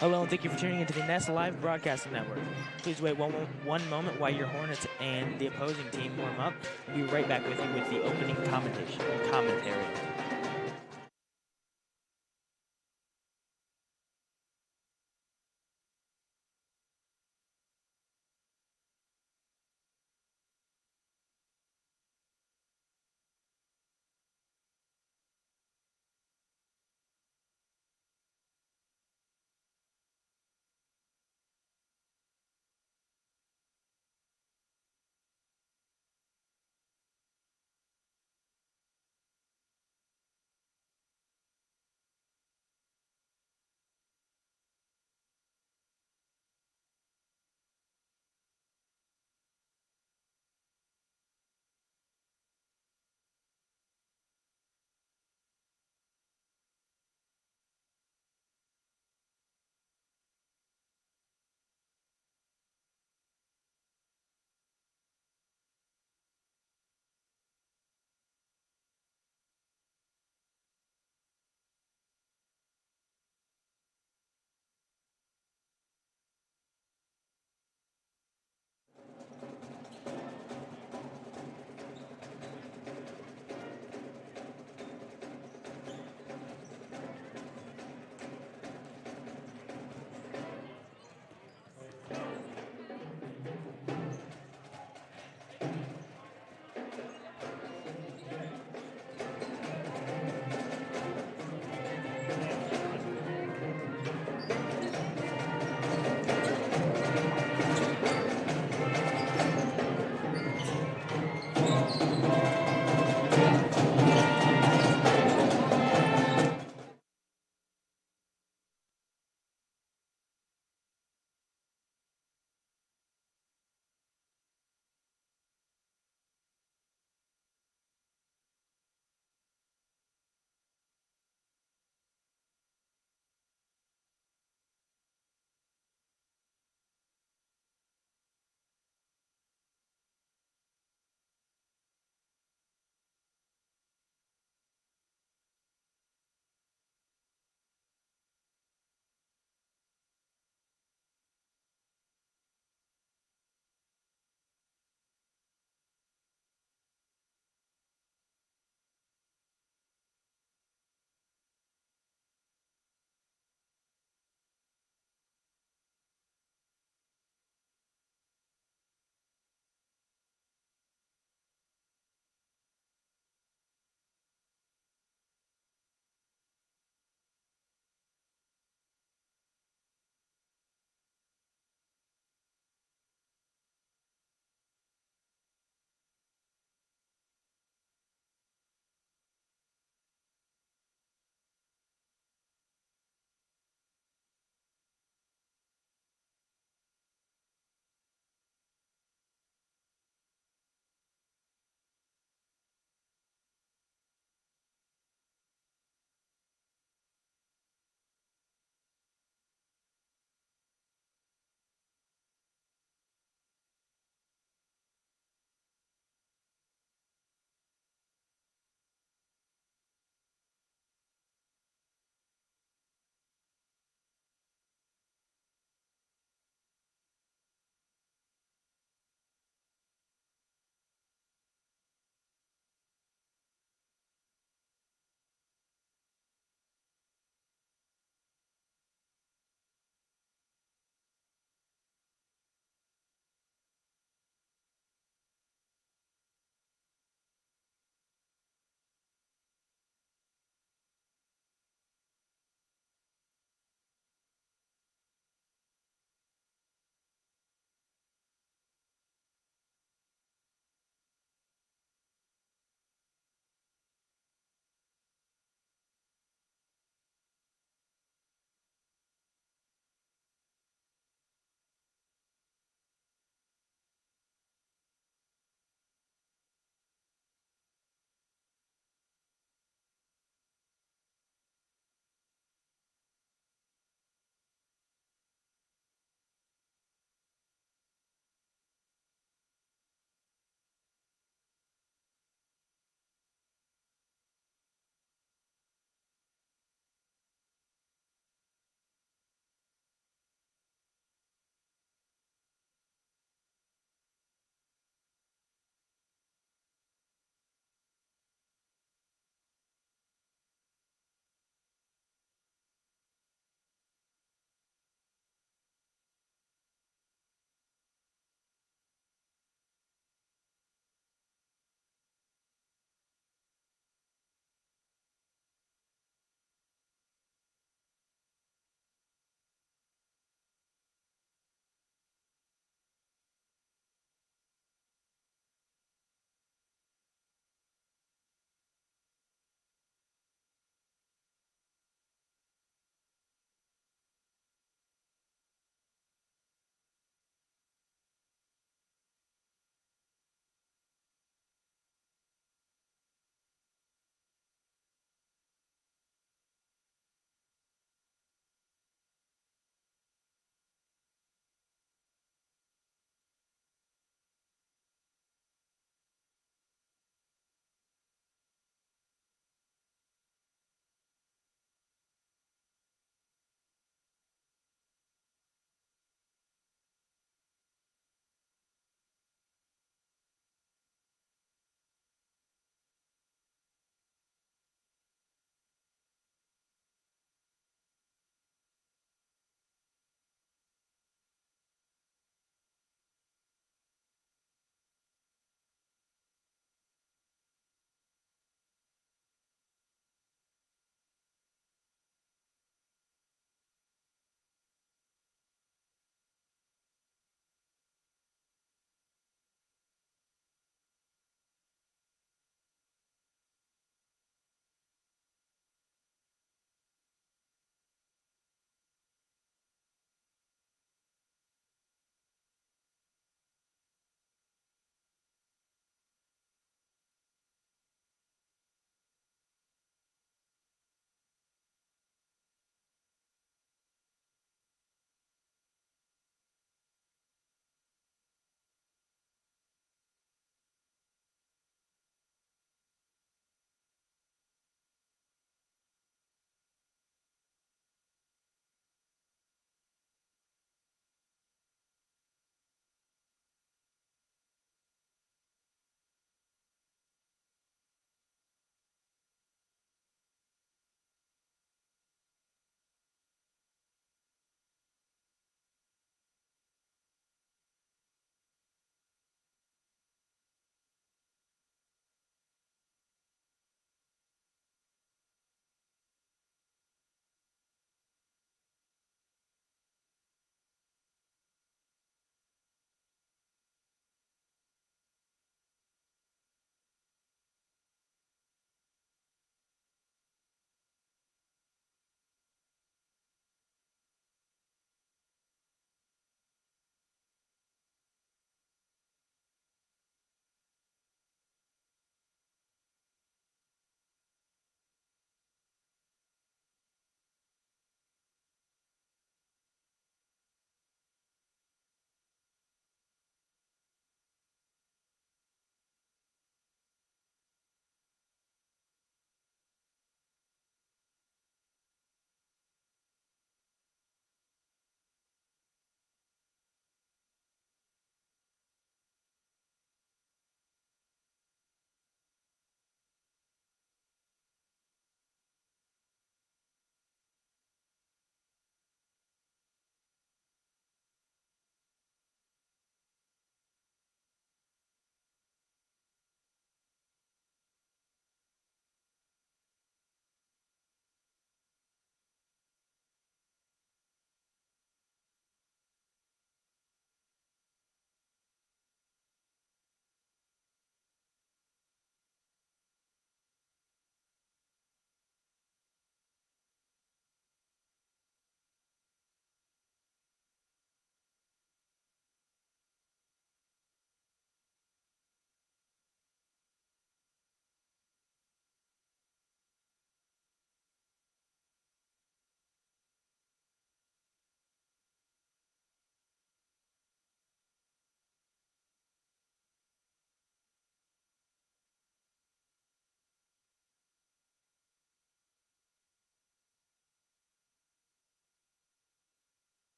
Hello, and thank you for tuning into the Nest Live Broadcasting Network. Please wait one moment while your Hornets and the opposing team warm up. We'll be right back with you with the opening commentary.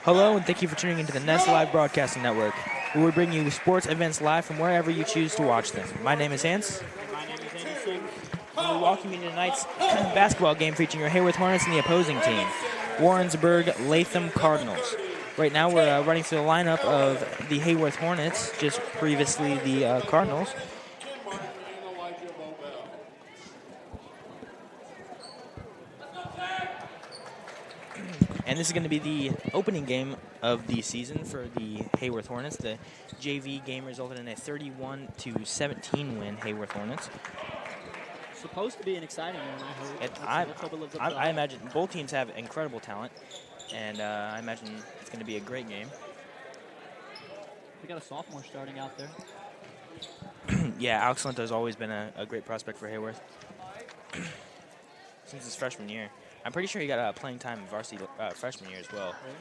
Hello, and thank you for tuning into the Nest Live Broadcasting Network, where we bring you sports events live from wherever you choose to watch them. My name is Hans. And my name is Anderson. And we welcome you to tonight's basketball game featuring your Heyworth Hornets and the opposing team, Warrensburg Latham Cardinals. Right now, we're running through the lineup of the Heyworth Hornets, just previously the Cardinals. And this is going to be the opening game of the season for the Heyworth Hornets. The JV game resulted in a 31-17 win, Heyworth Hornets. Supposed to be an exciting one, I heard. I imagine both teams have incredible talent, and I imagine it's going to be a great game. We got a sophomore starting out there. Yeah, Alex Lento has always been a great prospect for Heyworth since his freshman year. I'm pretty sure he got playing time in varsity freshman year as well. Really?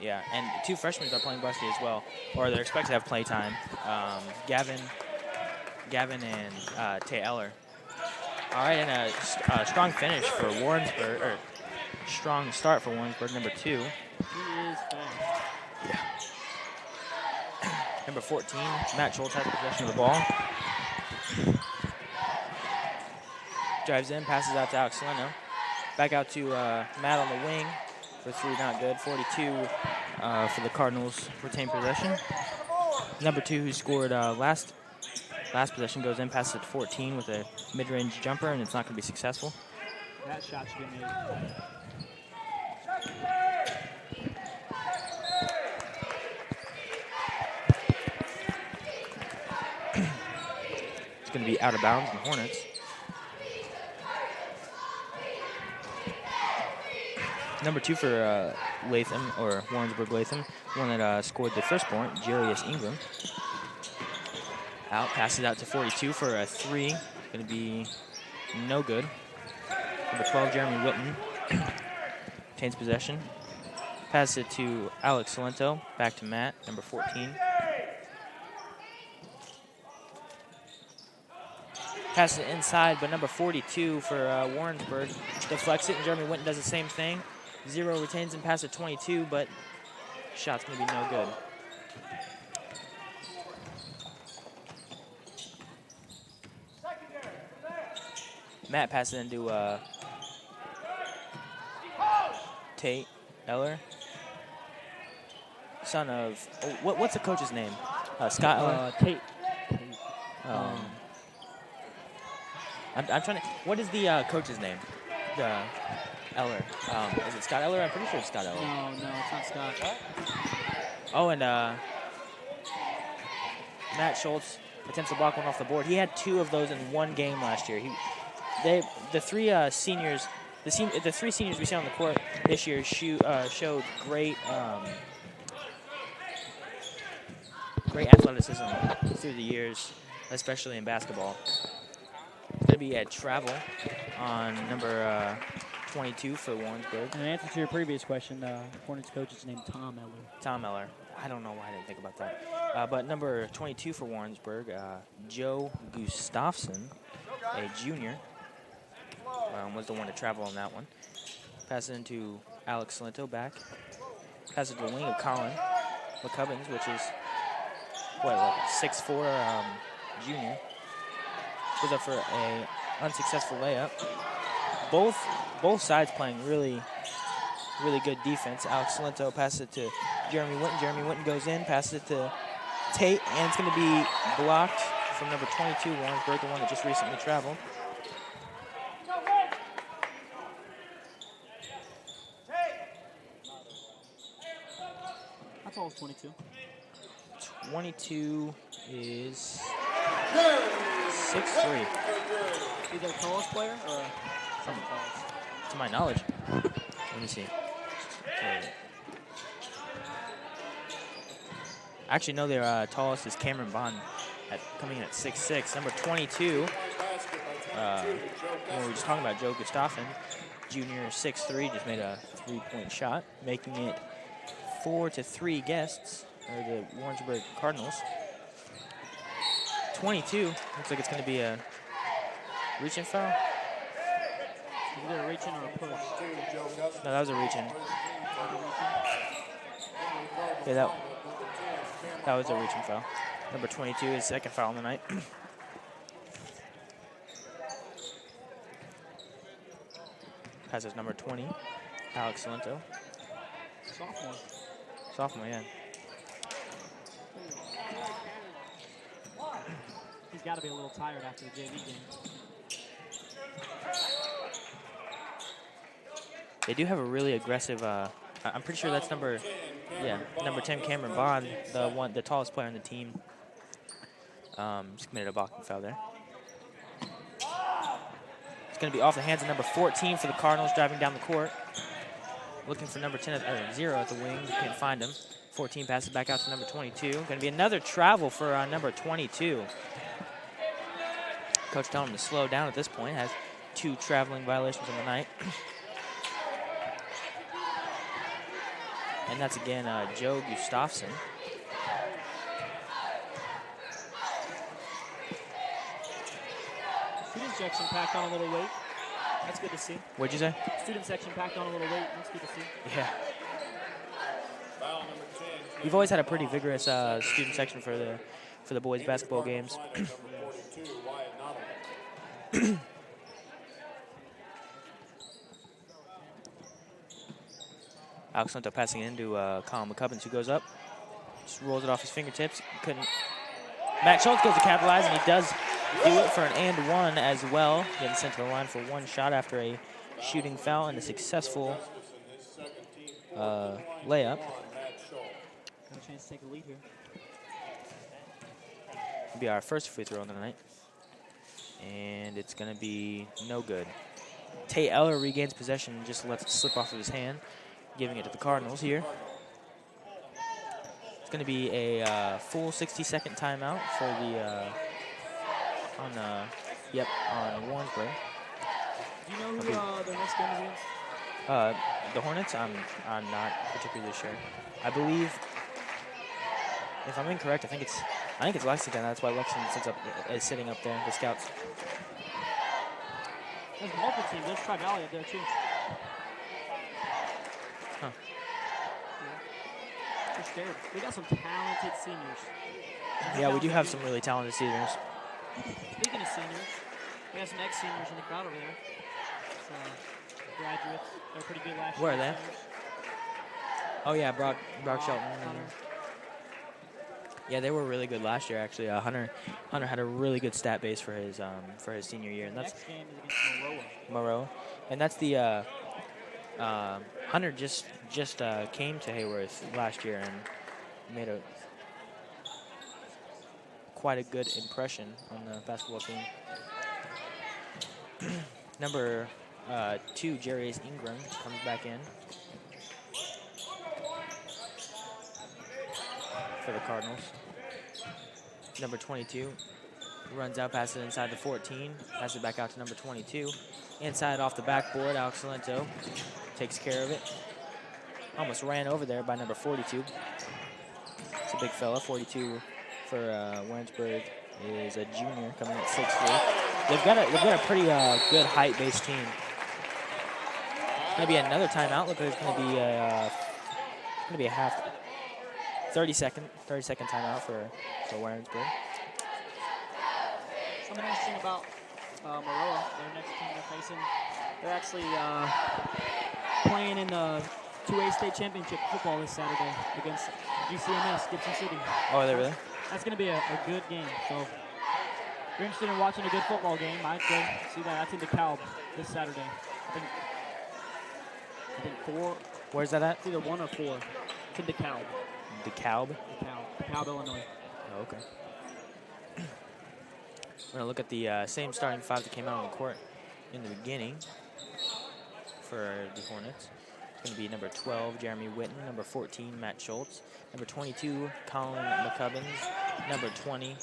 Yeah, and two freshmen are playing varsity as well, or they're expected to have play time. Gavin and Tay Eller. All right, and a strong finish for Warrensburg, or strong start for Warrensburg, number 2. He is fast. Yeah. Number 14, Matt Schultz has possession of the ball. Drives in, passes out to Alex Leno. Back out to Matt on the wing for 3, not good. 42 for the Cardinals, retain possession. Number 2, who scored last possession, goes in, passes it to 14 with a mid-range jumper, and it's not going to be successful. That shot should be made. It's going to be out of bounds in Hornets. Number 2 for Latham, or Warrensburg Latham, one that scored the first point, Jarius Ingram. Out, passes out to 42 for a 3. Going to be no good. Number 12, Jeremy Whitten, retains possession. Passes it to Alex Salento, back to Matt, number 14. Passes it inside, but number 42 for Warrensburg deflects it, and Jeremy Whitten does the same thing. 0 retains and passes to 22, but shot's going to be no good. Matt passes it into Tate Eller, son of what's the coach's name? Scott Eller. Tate. I'm trying to. What is the coach's name? Eller. Is it Scott Eller? I'm pretty sure it's Scott Eller. No, it's not Scott. Oh, and Matt Schultz attempts to block one off the board. He had 2 of those in one game last year. The three seniors we see on the court this year showed great athleticism through the years, especially in basketball. It's going to be a travel on number 22 for Warrensburg. In answer to your previous question, Hornets coach is named Tom Eller. Tom Eller. I don't know why I didn't think about that. But number 22 for Warrensburg, Joe Gustafson, a junior, was the one to travel on that one. Pass it into Alex Salento back. Pass it to the wing of Colin McCubbins, which is, like a 6'4" junior. Goes up for a unsuccessful layup. Both sides playing really good defense. Alex Salento passes it to Jeremy Whitten. Jeremy Whitten goes in, passes it to Tate, and it's going to be blocked from number 22, Warrensburg, the one that just recently traveled. How tall is 22? 22 is 6'3". Is he their tallest player or second tallest? To my knowledge. Let me see. Actually, no, their tallest is Cameron Bond, coming in at 6'6". Number 22, we were just talking about Joe Gustafson, junior, 6'3", just made a 3-point shot, making it 4-3 guests, or the Warrensburg Cardinals. 22, looks like it's going to be a reach-in foul. Is it a reach-in or a push? No, that was a reach-in. Yeah, that was a reaching foul. Number 22, his second foul on the night. Passes number 20, Alex Salento. Sophomore. Sophomore, yeah. He's got to be a little tired after the JV game. They do have a really aggressive, I'm pretty sure that's number 10, Cameron Bond, the tallest player on the team. Just committed a blocking foul there. It's going to be off the hands of number 14 for the Cardinals, driving down the court. Looking for number 10, 0 at the wing. Can't find him. 14 passes back out to number 22. Going to be another travel for number 22. Coach telling him to slow down at this point. Has 2 traveling violations on the night. And that's again Joe Gustafson. Student section packed on a little weight. That's good to see. What'd you say? Student section packed on a little weight. That's good to see. Yeah. We've always had a pretty vigorous student section for the boys' basketball games. Alex Salento passing it into Colin McCubbins, who goes up, just rolls it off his fingertips. Couldn't. Matt Schultz goes to capitalize, and he does do it for an and one as well. Getting sent to the line for 1 shot after a shooting foul and a successful layup. Got a chance to take a lead here. It'll be our first free throw of the night, and it's going to be no good. Tate Eller regains possession and just lets it slip off of his hand, giving it to the Cardinals here. It's going to be a full 60-second timeout for the on Warrensburg. Do you know who their next game is against? The Hornets. I'm not particularly sure. I believe, if I'm incorrect, I think it's Lexington. That's why Lexington is sitting up there. The scouts. There's multiple teams. There's Tri-Valley up there too. Huh. Yeah. They're scared. We got some talented seniors. Yeah, we do have some really talented seniors. Speaking of seniors, we have some ex-seniors in the crowd over there. Graduates. They're pretty good last year. Where are they? Oh yeah, Brock Shelton. Hunter. Yeah, they were really good last year actually. Hunter had a really good stat base for his senior year, and that's next game is against Moreau, and that's the Hunter just came to Heyworth last year and made quite a good impression on the basketball team. Number 2, Jarius Ingram comes back in for the Cardinals. Number 22 runs out, passes it inside the 14, passes it back out to number 22. Inside off the backboard, Alex Salento takes care of it. Almost ran over there by number 42. It's a big fella. 42 for Warrensburg is a junior coming at 6'3". They've got a pretty good height-based team. It's gonna be another timeout. Look, there's gonna be a half 30-second timeout for Warrensburg. Something interesting about Maroa, their next team they're facing. They're actually playing in the 2A state championship football this Saturday against GCMS, Gibson City. Oh, are they really? That's going to be a good game. So if you're interested in watching a good football game, I'd go see that. That's in DeKalb this Saturday. I think 4. Where's that at? It's either 1 or 4. It's in DeKalb. DeKalb? DeKalb, Illinois. Oh, okay. We're going to look at the same starting 5 that came out on the court in the beginning for the Hornets. It's going to be number 12, Jeremy Witten, number 14, Matt Schultz, number 22, Colin McCubbins, number 20,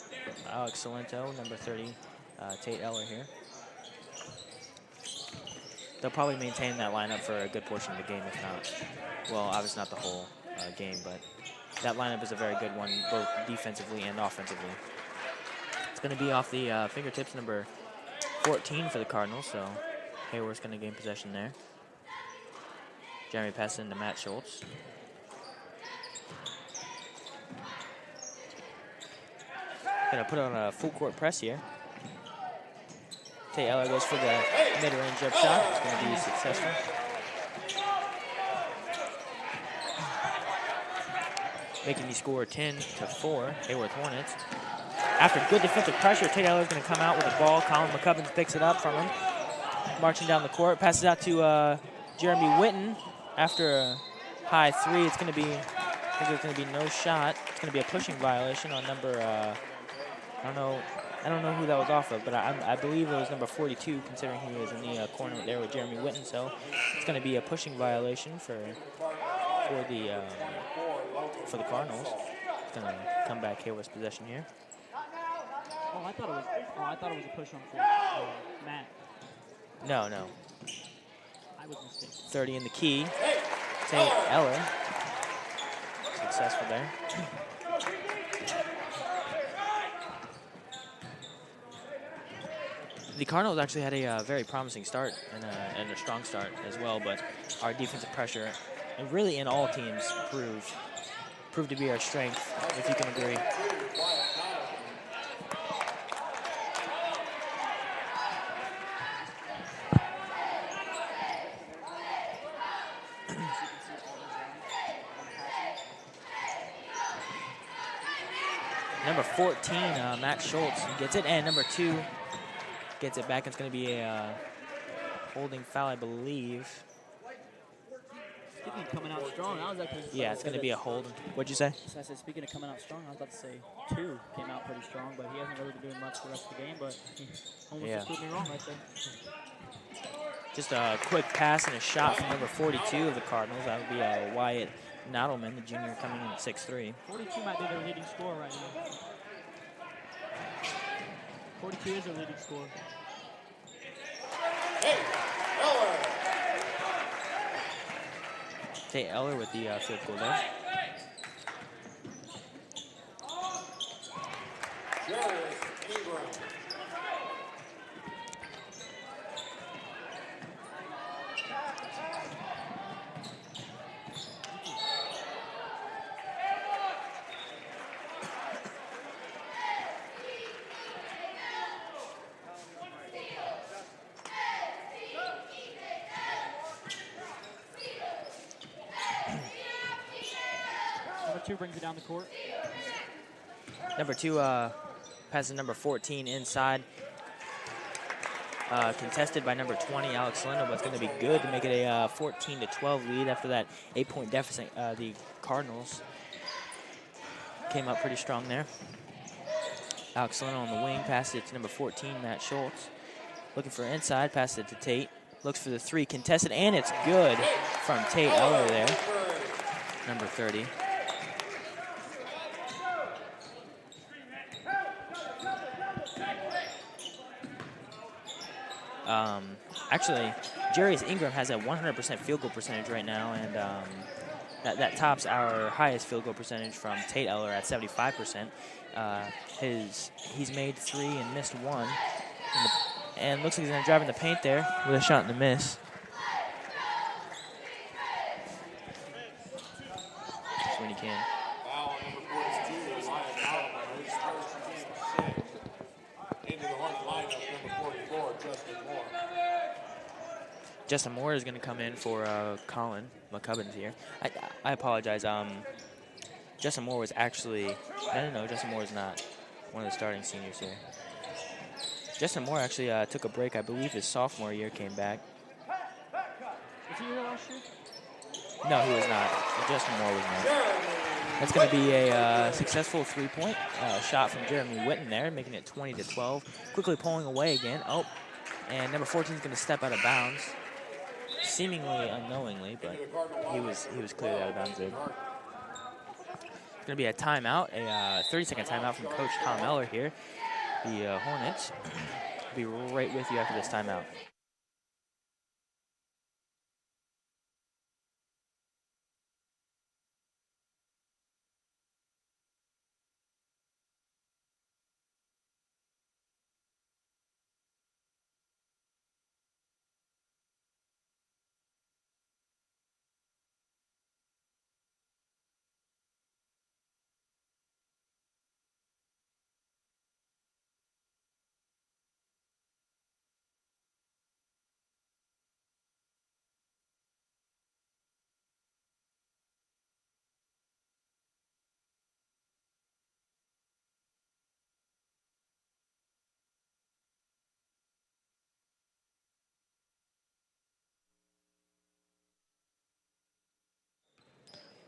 Alex Salento, number 30, Tate Eller here. They'll probably maintain that lineup for a good portion of the game, if not, well, obviously not the whole game, but that lineup is a very good one, both defensively and offensively. It's going to be off the fingertips, number 14 for the Cardinals, so Heyworth's going to gain possession there. Jeremy passes into Matt Schultz. Gonna put on a full court press here. Tate Eller goes for the mid-range jump shot. It's gonna be successful. Making the score 10-4, Heyworth Hornets. After good defensive pressure, Tate Eller's gonna come out with the ball. Colin McCubbins picks it up from him. Marching down the court, passes out to Jeremy Witten. After a high three, it's gonna be, I think there's gonna be no shot. It's gonna be a pushing violation on number, I don't know who that was off of, but I believe it was number 42, considering he was in the corner there with Jeremy Witten. So it's gonna be a pushing violation for the Cardinals. It's gonna come back Heyworth's possession here. Oh, I thought it was a push on for Matt. No. I was mistaken. 30 in the key. Tate Eller. Successful there. The Cardinals actually had a very promising start and a strong start as well, but our defensive pressure, and really in all teams, proved to be our strength, if you can agree. Number 14, Matt Schultz gets it, and number 2 gets it back. It's going to be a holding foul, I believe. Speaking of coming out strong, I was actually. Yeah, it's going to be a hold. What'd you say? So I said, speaking of coming out strong, I was about to say 2 came out pretty strong, but he hasn't really been doing much the rest of the game. But he almost just proved me wrong right there. Just a quick pass and a shot from number 42 of the Cardinals. That would be Wyatt Nadelman, the junior, coming in at 6'3". 42 might be their leading scorer right now. 42 is their leading scorer. Tate Eller with the field goal there. Number 2 brings it down the court. Number 2 passes number 14 inside. Contested by number 20, Alex Lindo, but it's going to be good to make it a 14-12 lead after that 8-point deficit. The Cardinals came up pretty strong there. Alex Lindo on the wing, passes it to number 14, Matt Schultz. Looking for inside, passes it to Tate. Looks for the 3, contested, and it's good from Tate Eller there, number 30. Actually, Jarius Ingram has a 100% field goal percentage right now, and that tops our highest field goal percentage from Tate Eller at 75%. He's made 3 and missed 1, and looks like he's going to drive in the paint there with a shot and a miss. Just when he can. Justin Moore is going to come in for Colin McCubbins here. I apologize. Justin Moore was actually... No, Justin Moore is not one of the starting seniors here. Justin Moore actually took a break. I believe his sophomore year, came back. Was he here last year? No, he was not. Justin Moore was not. That's going to be a successful 3-point shot from Jeremy Witten there, making it 20-12. Quickly pulling away again. Oh, and number 14 is going to step out of bounds. Seemingly unknowingly, but he was clearly out of bounds there. It's going to be a timeout, a 30-second timeout from Coach Tom Eller here. The Hornets will be right with you after this timeout.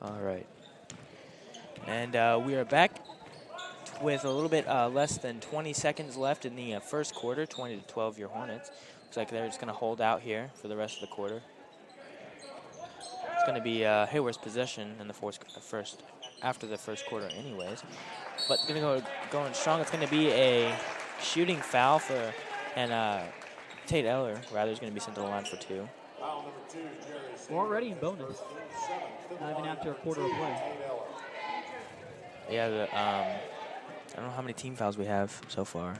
All right. And we are back with a little bit less than 20 seconds left in the first quarter, 20-12 your Hornets. Looks like they're just going to hold out here for the rest of the quarter. It's going to be Heyworth's possession in the after the first quarter anyways. But going to going strong. It's going to be a shooting foul and Tate Eller, rather, is going to be sent to the line for 2. We're already in bonus. Not even after a quarter of play. Yeah, I don't know how many team fouls we have so far.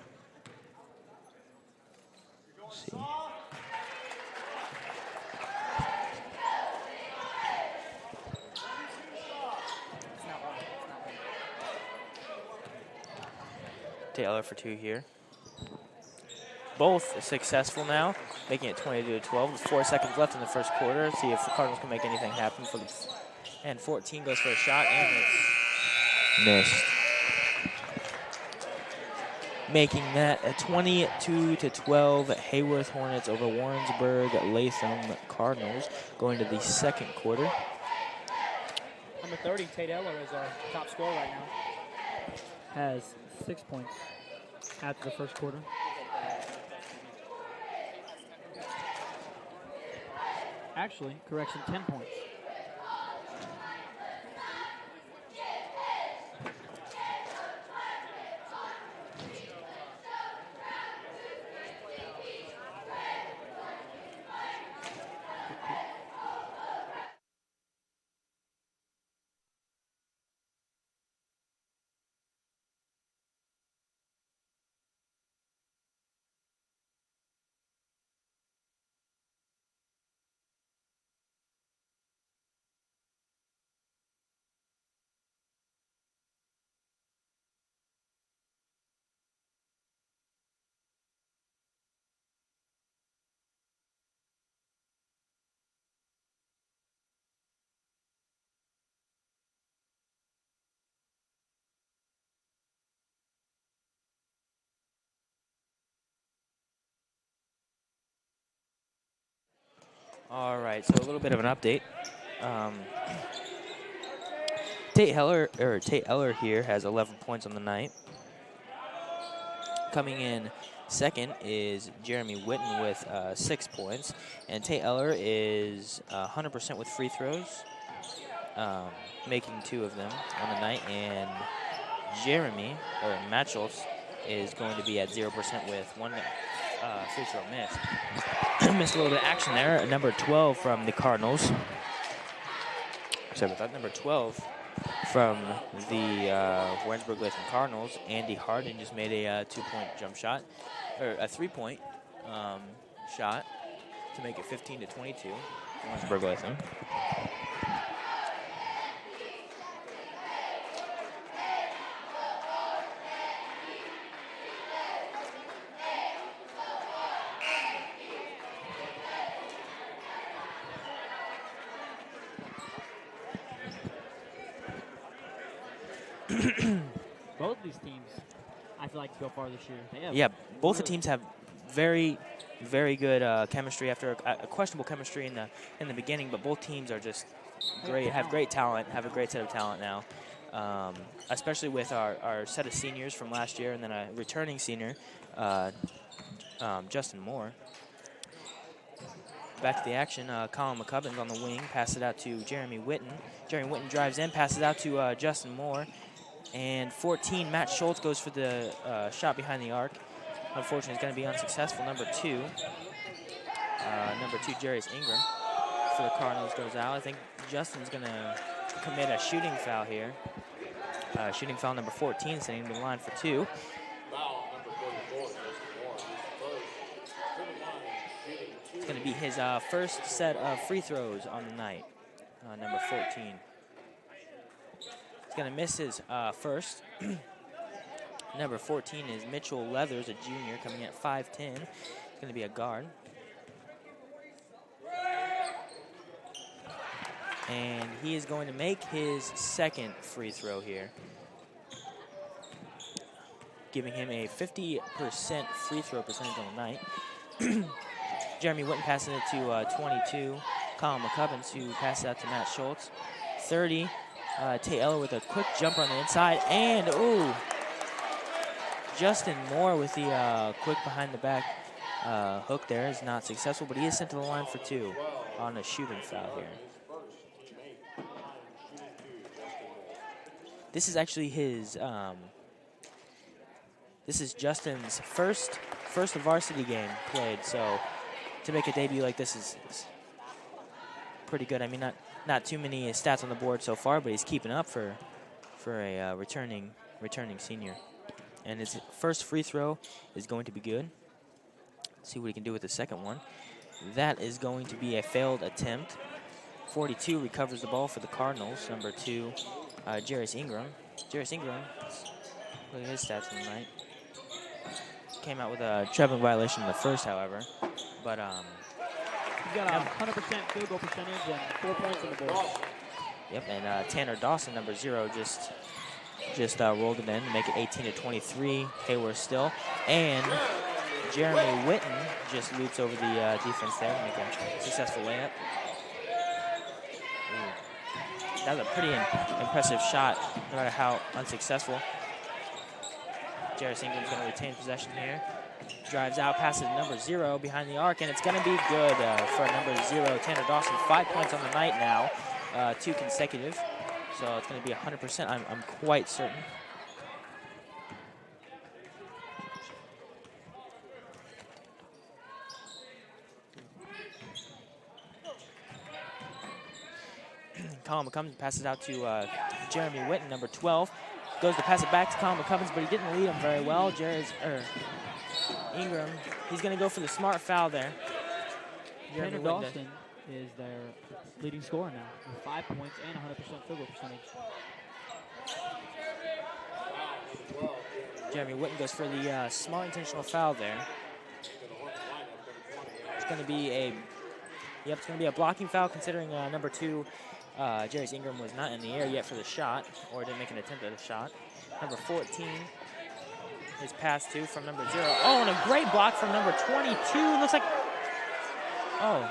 Let's see. Tate Eller for 2 here. Both successful now, making it 22-12 with 4 seconds left in the first quarter. See if the Cardinals can make anything happen for the. And 14 goes for a shot, and it's missed. Making that a 22-12 Heyworth Hornets over Warrensburg Latham Cardinals going to the second quarter. Number 30, Tate Eller, is our top scorer right now. Has 6 points after the first quarter. Actually, correction, 10 points. All right, so a little bit of an update. Tate Eller here has 11 points on the night. Coming in second is Jeremy Witten with 6 points, and Tate Eller is 100% with free throws, making 2 of them on the night. And Matt Schultz is going to be at 0% with 1 free throw miss. Missed a little bit of action there. Number 12 from the Cardinals. Sorry about that. Number 12 from the Warrensburg Latham Cardinals. Andy Harden just made a 2-point jump shot, or a 3-point shot to make it 15-22. Warrensburg Latham. Both these teams, I feel like, to go far this year. Yeah, both the teams have very, very good chemistry after a questionable chemistry in the beginning, but both teams are just great, have great talent, have a great set of talent now, especially with our set of seniors from last year and then a returning senior, Justin Moore. Back to the action, Colin McCubbins on the wing, passes it out to Jeremy Witten. Jeremy Witten drives in, passes it out to Justin Moore. And 14, Matt Schultz goes for the shot behind the arc. Unfortunately, it's going to be unsuccessful. Number 2, Jarius Ingram for the Cardinals goes out. I think Justin's going to commit a shooting foul here. Shooting foul number 14, sending him to the line for 2. It's going to be his first set of free throws on the night, number 14. He's going to miss his first. Number 14 is Mitchell Leathers, a junior, coming in at 5'10". He's going to be a guard. And he is going to make his second free throw here, giving him a 50% free throw percentage on the night. Jeremy Witten passes it to 22, Colin McCubbins, who passes out to Matt Schultz. 30, Tate Eller with a quick jumper on the inside, and ooh, Justin Moore with the quick behind the back hook there is not successful, but he is sent to the line for 2 on a shooting foul here. This is actually his, this is Justin's first varsity game played, so to make a debut like this is pretty good. I mean, not too many stats on the board so far, but he's keeping up for a returning senior. And his first free throw is going to be good. Let's see what he can do with the second one. That is going to be a failed attempt. 42 recovers the ball for the Cardinals. Number 2, Jarius Ingram. Jarius Ingram, look at his stats from the night. Came out with a traveling violation in the first, however. But he's got a 100% field goal percentage and 4 points on the board. Yep, and Tanner Dawson, number 0, just rolled it in to make it 18-23. Heyworth still, and Jeremy Witten just loops over the defense there to make a successful layup. Ooh. That was a pretty impressive shot, no matter how unsuccessful. Jarius Ingram's going to retain possession here. Drives out, passes to number 0 behind the arc, and it's going to be good for number 0, Tanner Dawson. 5 points on the night now, 2 consecutive. So it's going to be 100%, I'm quite certain. Colin McCummins passes out to Jeremy Witten, number 12. Goes to pass it back to Colin McCummins, but he didn't lead him very well. Ingram, he's going to go for the smart foul there. Tanner Dawson is their leading scorer now with 5 points and 100% field goal percentage. Jeremy Witten goes for the smart intentional foul there. It's going to be a blocking foul, considering number 2, Jarius Ingram, was not in the air yet for the shot, or didn't make an attempt at a shot. Number 14 is passed to from number 0. Oh, and a great block from number 22. Looks like, oh,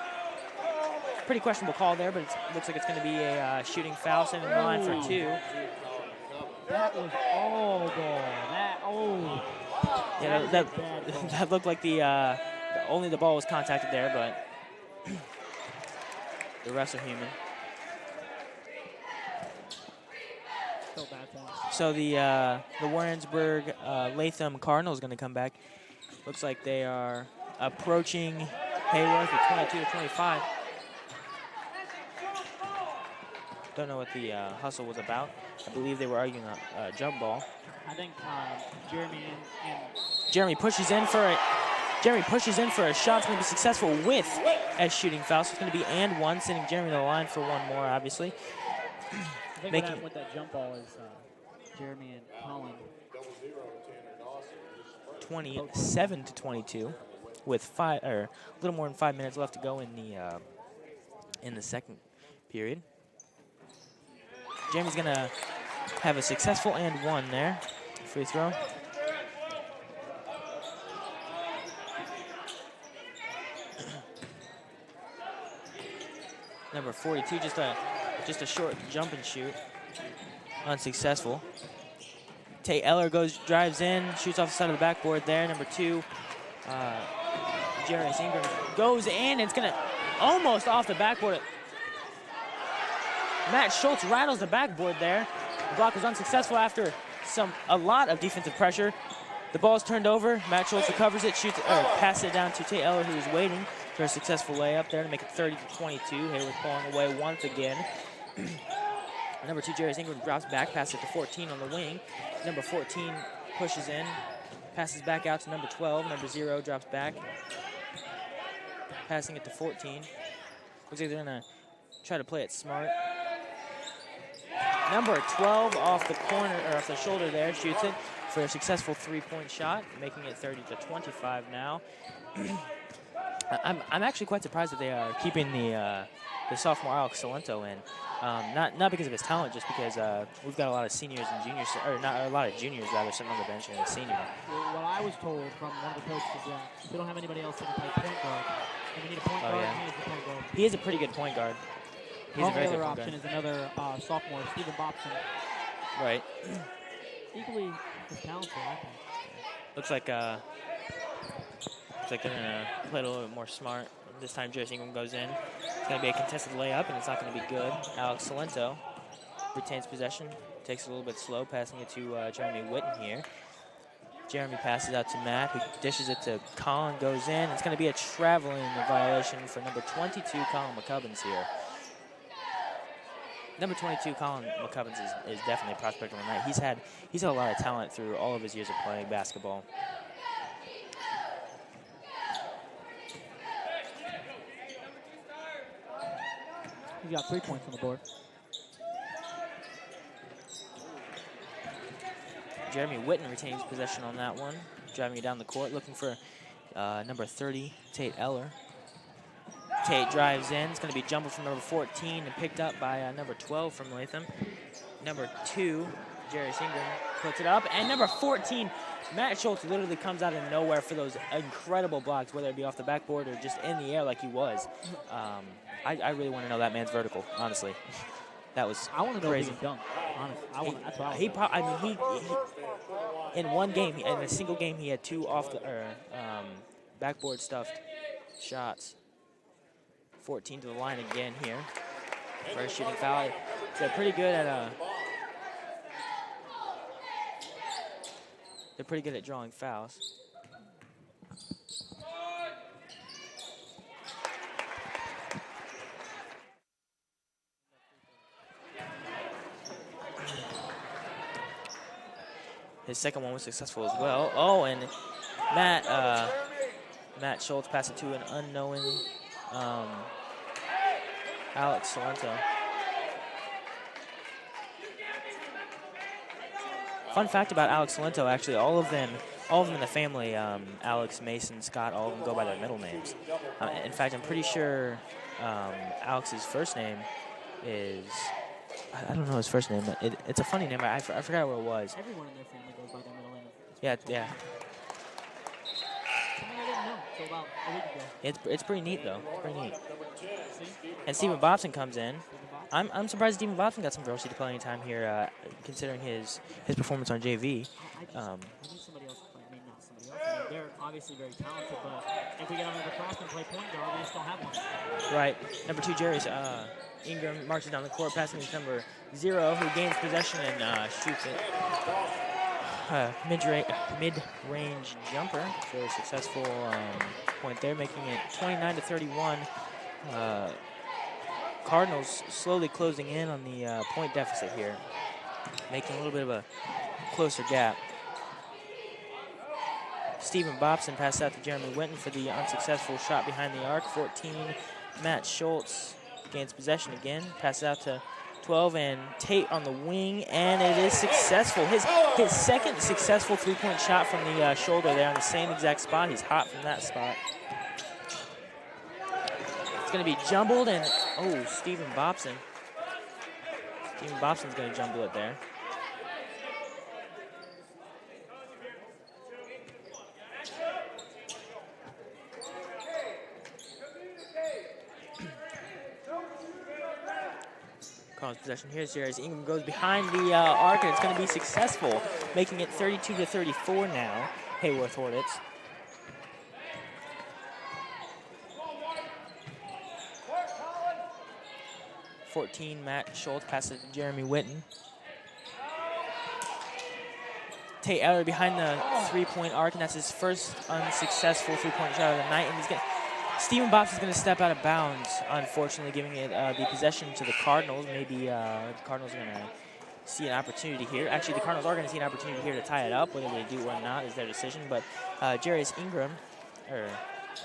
pretty questionable call there, but it looks like it's going to be a shooting foul, sending the line for 2. That was all ball. Yeah, that looked like only the ball was contacted there, but the refs are human. Still bad for him. So the Warrensburg Latham Cardinals going to come back. Looks like they are approaching Heyworth at 22-25. Don't know what the hustle was about. I believe they were arguing a jump ball. I think Jeremy pushes in for a shot. It's going to be successful with a shooting foul. So it's going to be and 1, sending Jeremy to the line for 1 more, obviously. I think what that jump ball is Jeremy and Colin. 27-22, with a little more than 5 minutes left to go in the second period. Jeremy's gonna have a successful and 1 there. Free throw. Number 42, just a short jump and shoot. Unsuccessful. Tate Eller drives in, shoots off the side of the backboard there. Number 2, Jarius Ingram goes in. It's gonna almost off the backboard. Matt Schultz rattles the backboard there. The block was unsuccessful after a lot of defensive pressure. The ball's turned over. Matt Schultz recovers it, passes it down to Tate Eller, who is waiting for a successful layup there to make it 30-22. Heyworth pulling away once again. Number 2, Jarius Ingram drops back, passes it to 14 on the wing. Number 14 pushes in, passes back out to number 12. Number 0 drops back, passing it to 14. Looks like they're gonna try to play it smart. Number 12 off the corner, or off the shoulder there, shoots it for a successful 3-point shot, making it 30-25 now. I'm actually quite surprised that they are keeping the sophomore Alex Salento in. Not because of his talent, just because we've got a lot of seniors and juniors, or not a lot of juniors rather, sitting on the bench and a senior. Well, what I was told from one of the coaches is that we don't have anybody else that can play point guard. And we need a point guard. Yeah. He is the point guard. He is a pretty good point guard. He's a very good other point option guard. is another sophomore, Stephen Bobson. Right. Equally as talented, I think. Looks like they're gonna play a little bit more smart. This time Jarius Ingram goes in. It's gonna be a contested layup, and it's not gonna be good. Alex Salento retains possession, takes it a little bit slow, passing it to Jeremy Witten here. Jeremy passes out to Matt, who dishes it to Colin, goes in. It's going to be a traveling violation for number 22, Colin McCubbins here. Number 22, Colin McCubbins is definitely a prospect of the night. He's had a lot of talent through all of his years of playing basketball. He's got 3 points on the board. Jeremy Witten retains possession on that one, driving it down the court, looking for number 30, Tate Eller. Tate drives in. It's going to be jumbled from number 14 and picked up by number 12 from Latham. Number 2, Jarius Ingram puts it up. And number 14, Matt Schultz, literally comes out of nowhere for those incredible blocks, whether it be off the backboard or just in the air like he was. I really want to know that man's vertical, honestly. That was I want to know crazy. if he can dunk. Honestly, that's what I He in one game, in a single game, he had 2 off the backboard stuffed shots. 14 to the line again here. First shooting foul. They're pretty good at drawing fouls. His second one was successful as well. Oh, and Matt Schultz passed it to an unknowing Alex Salento. Fun fact about Alex Salento, actually, all of them in the family, Alex, Mason, Scott, all of them go by their middle names. In fact, I'm pretty sure Alex's first name is, I don't know his first name, but it's a funny name. I forgot what it was. Everyone in their family goes by their middle name. Yeah. Something I didn't know until about a week ago. It's pretty neat, though. It's pretty neat. See? And Stephen Bobson comes in. I'm surprised Stephen Bobson got some varsity playing time here, considering his performance on JV. I need somebody else to play. I mean, not somebody else. I mean, they're obviously very talented, but if we get another freshman play point guard, we just don't have one. Right. Number 2, Jarius Ingram marches down the court, passing to number 0, who gains possession and shoots it. Mid-range jumper for a successful point there, making it 29-31. Cardinals slowly closing in on the point deficit here, making a little bit of a closer gap. Stephen Bobson passed out to Jeremy Witten for the unsuccessful shot behind the arc. 14, Matt Schultz gains possession again, passes out to 12, and Tate on the wing, and it is successful. His second successful three-point shot from the shoulder there on the same exact spot. He's hot from that spot. It's going to be jumbled, and Stephen Bobson. Stephen Bobson's going to jumble it there. Cardinals possession. Here's Jarius Ingram, goes behind the arc, and it's going to be successful, making it 32-34 now. Heyworth Hornets. Matt Schultz passes to Jeremy Witten. Tate Eller behind the three-point arc, and that's his first unsuccessful three-point shot of the night. And Stephen Bobson's going to step out of bounds, unfortunately, giving it the possession to the Cardinals. Maybe the Cardinals are going to see an opportunity here. Actually, the Cardinals are going to see an opportunity here to tie it up. Whether they do or not is their decision. But Jarius Ingram,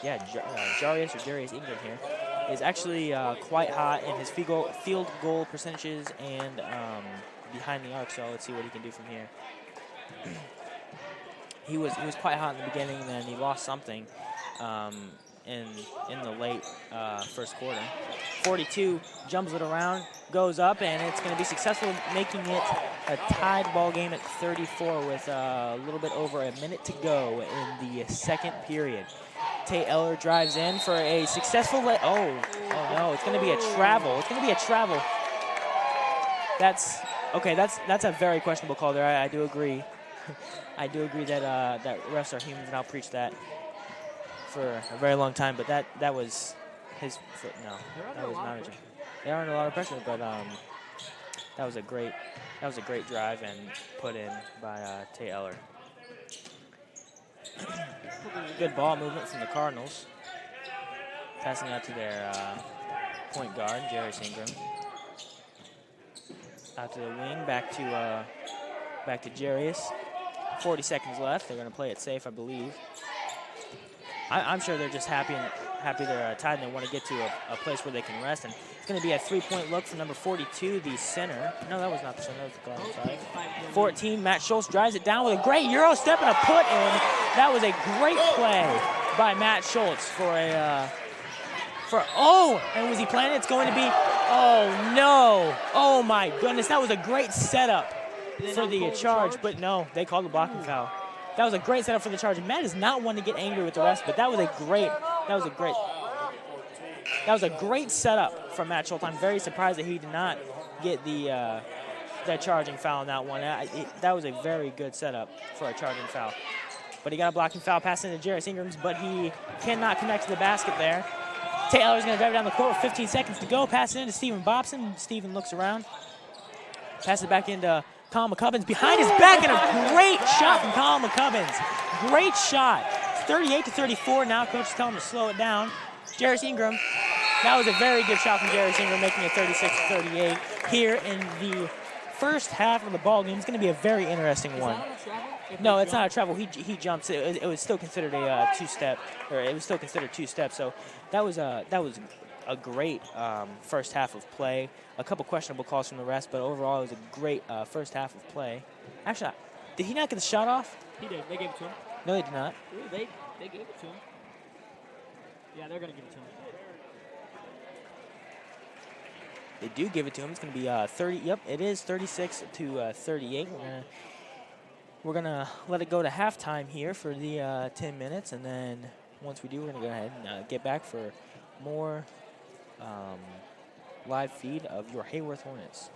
Jarius Ingram here, is actually quite hot in his field goal percentages and behind the arc. So let's see what he can do from here. He was quite hot in the beginning, and then he lost something in the late first quarter. 42 jumps it around, goes up, and it's going to be successful, making it a tied ball game at 34 with a little bit over a minute to go in the second period. Tate Eller drives in for a successful oh no, it's going to be a travel. It's going to be a travel. That's a very questionable call there. I do agree. I do agree that that refs are humans, and I'll preach that for a very long time. But that was his foot. No, that was not a jump. They are under a lot of pressure, but that was a great drive and put in by Tate Eller. Good ball movement from the Cardinals. Passing out to their point guard, Jerry Ingram. Out to the wing, back to Jarius. 40 seconds left. They're going to play it safe, I believe. I'm sure they're just happy they're tied and they want to get to a place where they can rest. And it's going to be a three-point look from number 42, the center. No, that was not the center. That was the guard. I'm sorry. 14, Matt Schultz drives it down with a great Euro step and a put in. That was a great play by Matt Schultz and was he playing? It's going to be, oh no. Oh my goodness, that was a great setup for the charge, but no, they called the blocking foul. That was a great setup for the charge. Matt is not one to get angry with the refs, but that was a great setup from Matt Schultz. I'm very surprised that he did not get that charging foul in that one. That was a very good setup for a charging foul. But he got a blocking foul pass into Jarrett Ingrams, but he cannot connect to the basket there. Taylor's going to drive it down the court with 15 seconds to go. Pass it into Stephen Bobson. Stephen looks around. Pass it back into Colin McCubbins behind his back, and a great shot from Colin McCubbins. Great shot. It's 38-34 now. Coach is telling him to slow it down. Jarris Ingram. That was a very good shot from Jarris Ingram, making it 36-38 here in the first half of the ball game. It's going to be a very interesting one. No, it's not a travel. He jumps. It was still considered a two-step, or it was still considered two steps. So that was a great first half of play. A couple questionable calls from the rest, but overall it was a great first half of play. Actually, did he not get the shot off? He did. They gave it to him. No, they did not. They gave it to him. Yeah, they're going to give it to him. They do give it to him. It's going to be 30. Yep, it is 36-38. We're gonna let it go to halftime here for the 10 minutes, and then once we do, we're gonna go ahead and get back for more live feed of your Heyworth Hornets.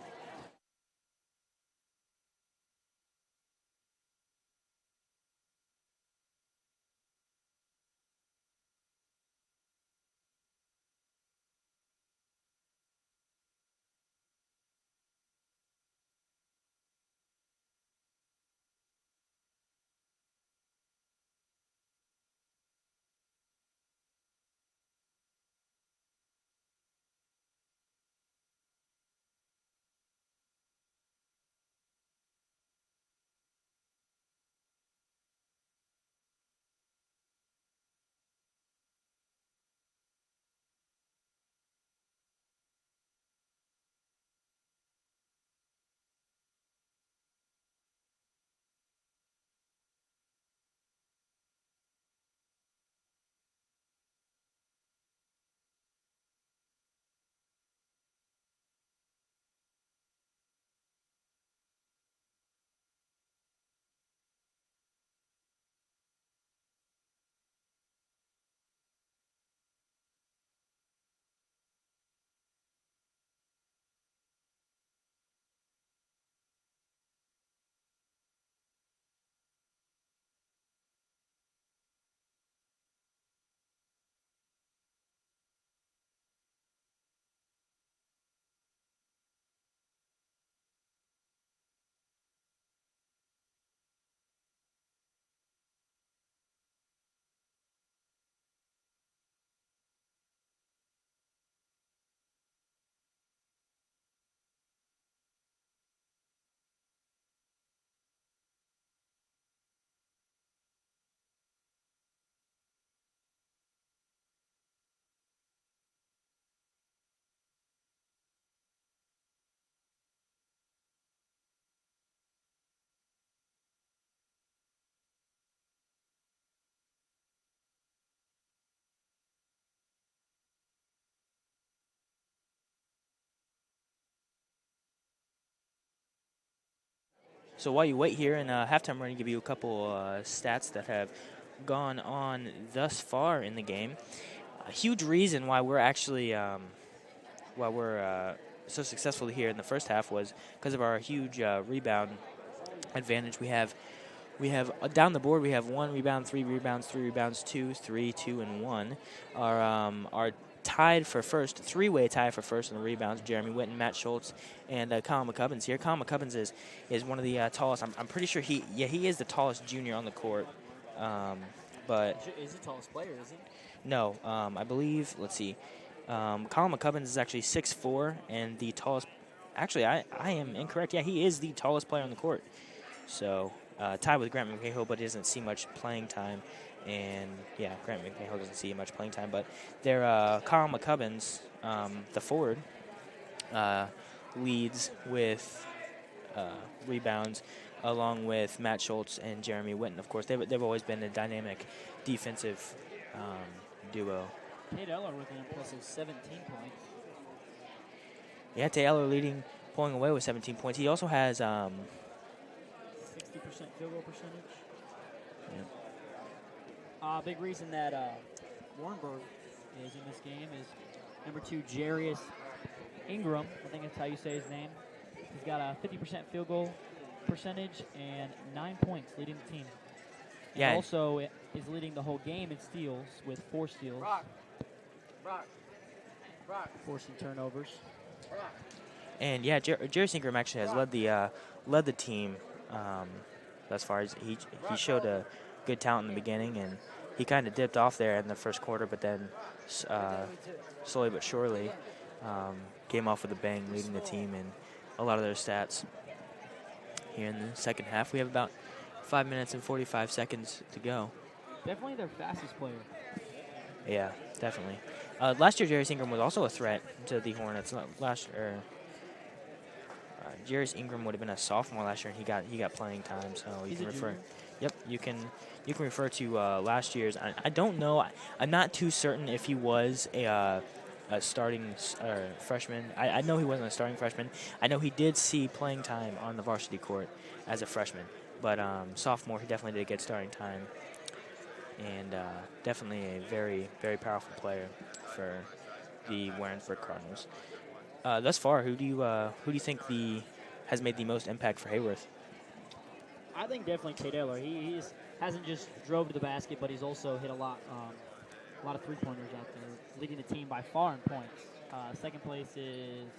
So while you wait here in halftime, we're going to give you a couple stats that have gone on thus far in the game. A huge reason why we're actually so successful here in the first half was because of our huge rebound advantage. We have down the board. We have 1 rebound, 3 rebounds, 3 rebounds, 2, 3, 2, and 1. Our tied for first, three-way tie for first in the rebounds. Jeremy Witten, Matt Schultz, and Colin McCubbins here. Colin McCubbins is one of the tallest. I'm pretty sure he is the tallest junior on the court. But is the tallest player, is he? no, I believe. Let's see. Colin McCubbins is actually 6'4", and the tallest. Actually, I am incorrect. Yeah, he is the tallest player on the court. So tied with Grant McMahill, but he doesn't see much playing time. And yeah, Grant McMahill doesn't see much playing time. But they're Colin McCubbins, the forward, leads with rebounds, along with Matt Schultz and Jeremy Witten. Of course, they've always been a dynamic defensive duo. Tate Eller with an impressive 17 points. Yeah, Tate Eller pulling away with 17 points. He also has 60% field goal percentage. Yeah. Big reason that Warrensburg is in this game is number 2, Jarius Ingram. I think that's how you say his name. He's got a 50% field goal percentage and 9 points, leading the team. And Yeah. also is leading the whole game in steals with 4 steals. Forcing turnovers. And yeah, Jarius Ingram actually has led the team thus far. He showed a good talent in the beginning, and he kind of dipped off there in the first quarter, but then slowly but surely came off with a bang, leading the team in a lot of their stats. Here in the second half, we have about 5 minutes and 45 seconds to go. Definitely their fastest player. Yeah, definitely. Last year, Jarius Ingram was also a threat to the Hornets. Jarius Ingram would have been a sophomore last year, and he got playing time. So you can refer. Yep, you can refer to last year's. I don't know. I'm not too certain if he was a starting freshman. I know he wasn't a starting freshman. I know he did see playing time on the varsity court as a freshman, but sophomore he definitely did get starting time, and definitely a very, very powerful player for the Warrensburg Cardinals. Thus far, who do you think has made the most impact for Heyworth? I think definitely Tate Eller. He hasn't just drove to the basket, but he's also hit a lot of three-pointers out there, leading the team by far in points. Second place is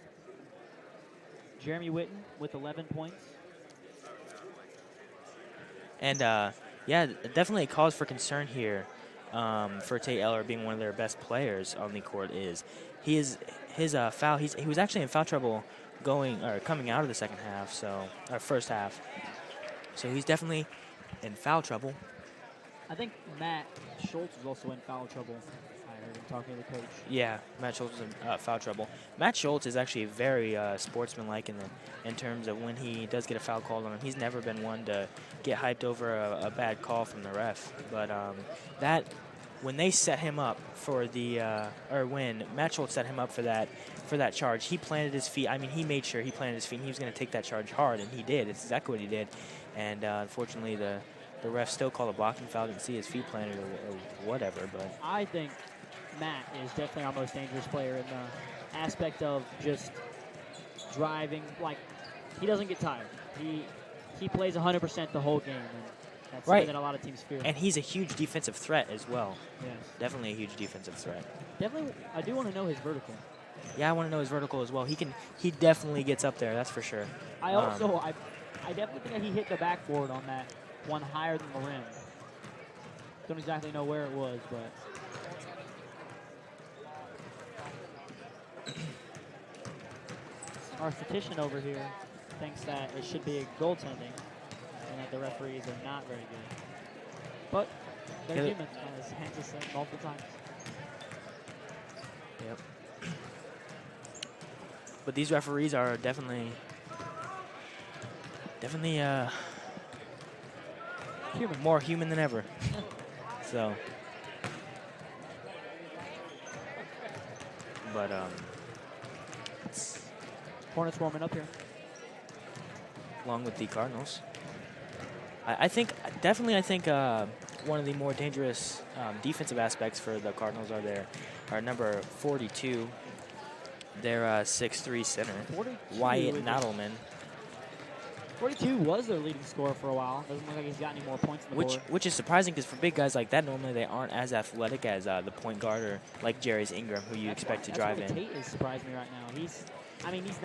Jeremy Witten with 11 points. And yeah, definitely a cause for concern here for Tate Eller being one of their best players on the court is his foul. He was actually in foul trouble coming out of the second half, or first half. So he's definitely in foul trouble. I think Matt Schultz was also in foul trouble. I heard him talking to the coach. Yeah, Matt Schultz is in foul trouble. Matt Schultz is actually very sportsmanlike in terms of when he does get a foul called on him. He's never been one to get hyped over a bad call from the ref. But when they set him up for when Matt Schultz set him up for that charge, he planted his feet. I mean, he made sure he planted his feet, and he was going to take that charge hard, and he did. It's exactly what he did. And unfortunately, the ref still called a blocking foul. Didn't see his feet planted or whatever. But I think Matt is definitely our most dangerous player in the aspect of just driving. Like, he doesn't get tired. He plays 100% the whole game, and that's something that a lot of teams fear. And he's a huge defensive threat as well. Yes. Definitely a huge defensive threat. Definitely, I do want to know his vertical. Yeah, I want to know his vertical as well. He definitely gets up there, that's for sure. I definitely think that he hit the backboard on that one higher than the rim. Don't exactly know where it was, but our statistician over here thinks that it should be a goaltending and that the referees are not very good. But they're humans, as Hans has said multiple times. Yep. But these referees are definitely more human than ever. So, but Hornets warming up here. Along with the Cardinals, I think one of the more dangerous defensive aspects for the Cardinals are number 42. Their 6'3" center, Wyatt Nadelman. 42 was their leading scorer for a while. Doesn't look like he's got any more points on the board. Which is surprising because for big guys like that, normally they aren't as athletic as the point guard or like Jarius Ingram, who you expect to drive in. Tate is surprising me right now. He's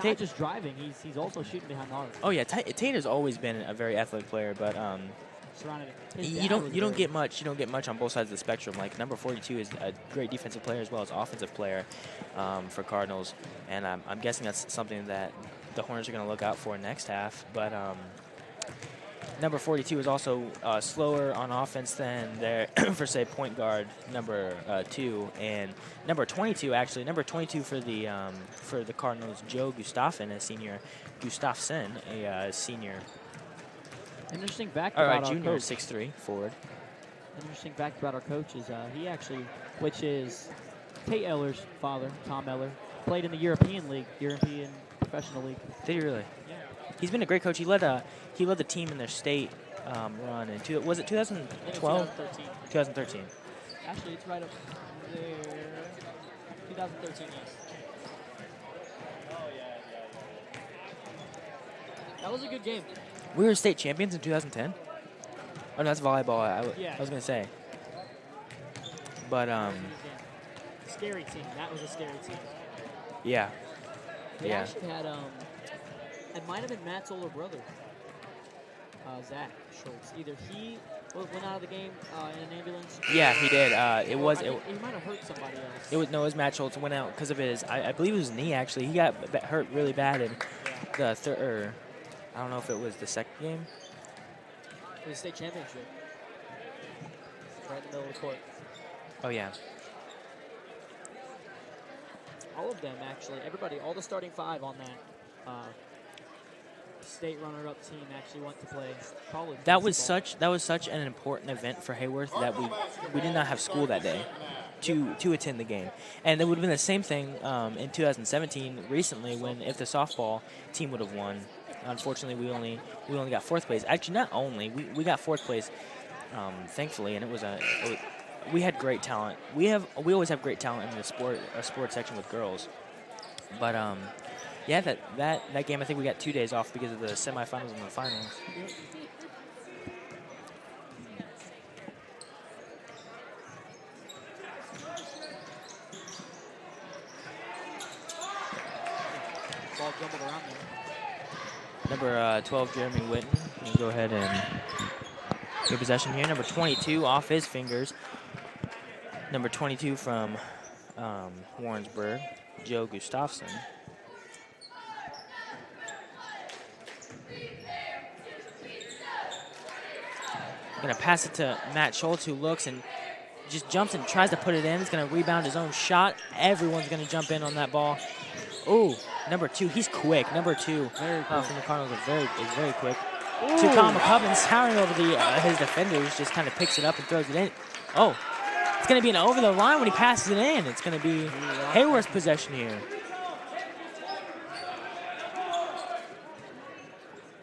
not just driving. He's also shooting behind the arc. Oh yeah, Tate has always been a very athletic player, but you don't get much on both sides of the spectrum. Like number 42 is a great defensive player as well as offensive player for Cardinals, and I'm guessing that's something that the Hornets are going to look out for next half. But number 42 is also slower on offense than their for say point guard number 2, and number 22 actually for the Cardinals, Joe Gustafsson, a senior. Interesting fact about our junior, coach. 6'3", forward. Interesting fact about our coach is he actually, which is Tate Eller's father, Tom Eller, played in the European Professional League. Did he really? Yeah. He's been a great coach. He led the team in their state run in was it 2012? 2013. Actually, it's right up there. 2013, yes. That was a good game. We were state champions in 2010. Oh, no, that's volleyball. I was gonna say. But scary team. That was a scary team. Yeah. They actually had it might have been Matt's older brother, Zach Schultz. Either he went out of the game in an ambulance. Yeah, he did. He might have hurt somebody else. It was Matt Schultz went out because of his. I believe it was knee actually. He got hurt really bad in the third. I don't know if it was the second game. It was the state championship. Right in the middle of the court. Oh yeah. All of them actually. Everybody, all the starting 5 on that state runner-up team actually went to play college. That was such an important event for Heyworth that we did not have school that day to attend the game, and it would have been the same thing in 2017 recently when if the softball team would have won. Unfortunately, we only got 4th place. Actually, not only we got 4th place, thankfully, and we had great talent. We always have great talent in the sports section with girls, but yeah, that game I think we got 2 days off because of the semifinals and the finals. Ball jumbled around there. Number 12, Jeremy Whitten. You can go ahead and get possession here. Number 22 off his fingers. Number 22 from Warrensburg, Joe Gustafsson. Going to pass it to Matt Schultz, who looks and just jumps and tries to put it in. He's going to rebound his own shot. Everyone's going to jump in on that ball. Ooh, number 2, he's quick. Number 2 from the Cardinals is very quick. Tukama Cubbins towering over his defenders, just kind of picks it up and throws it in. Oh, it's going to be an over the line when he passes it in. It's going to be Heyworth's possession here.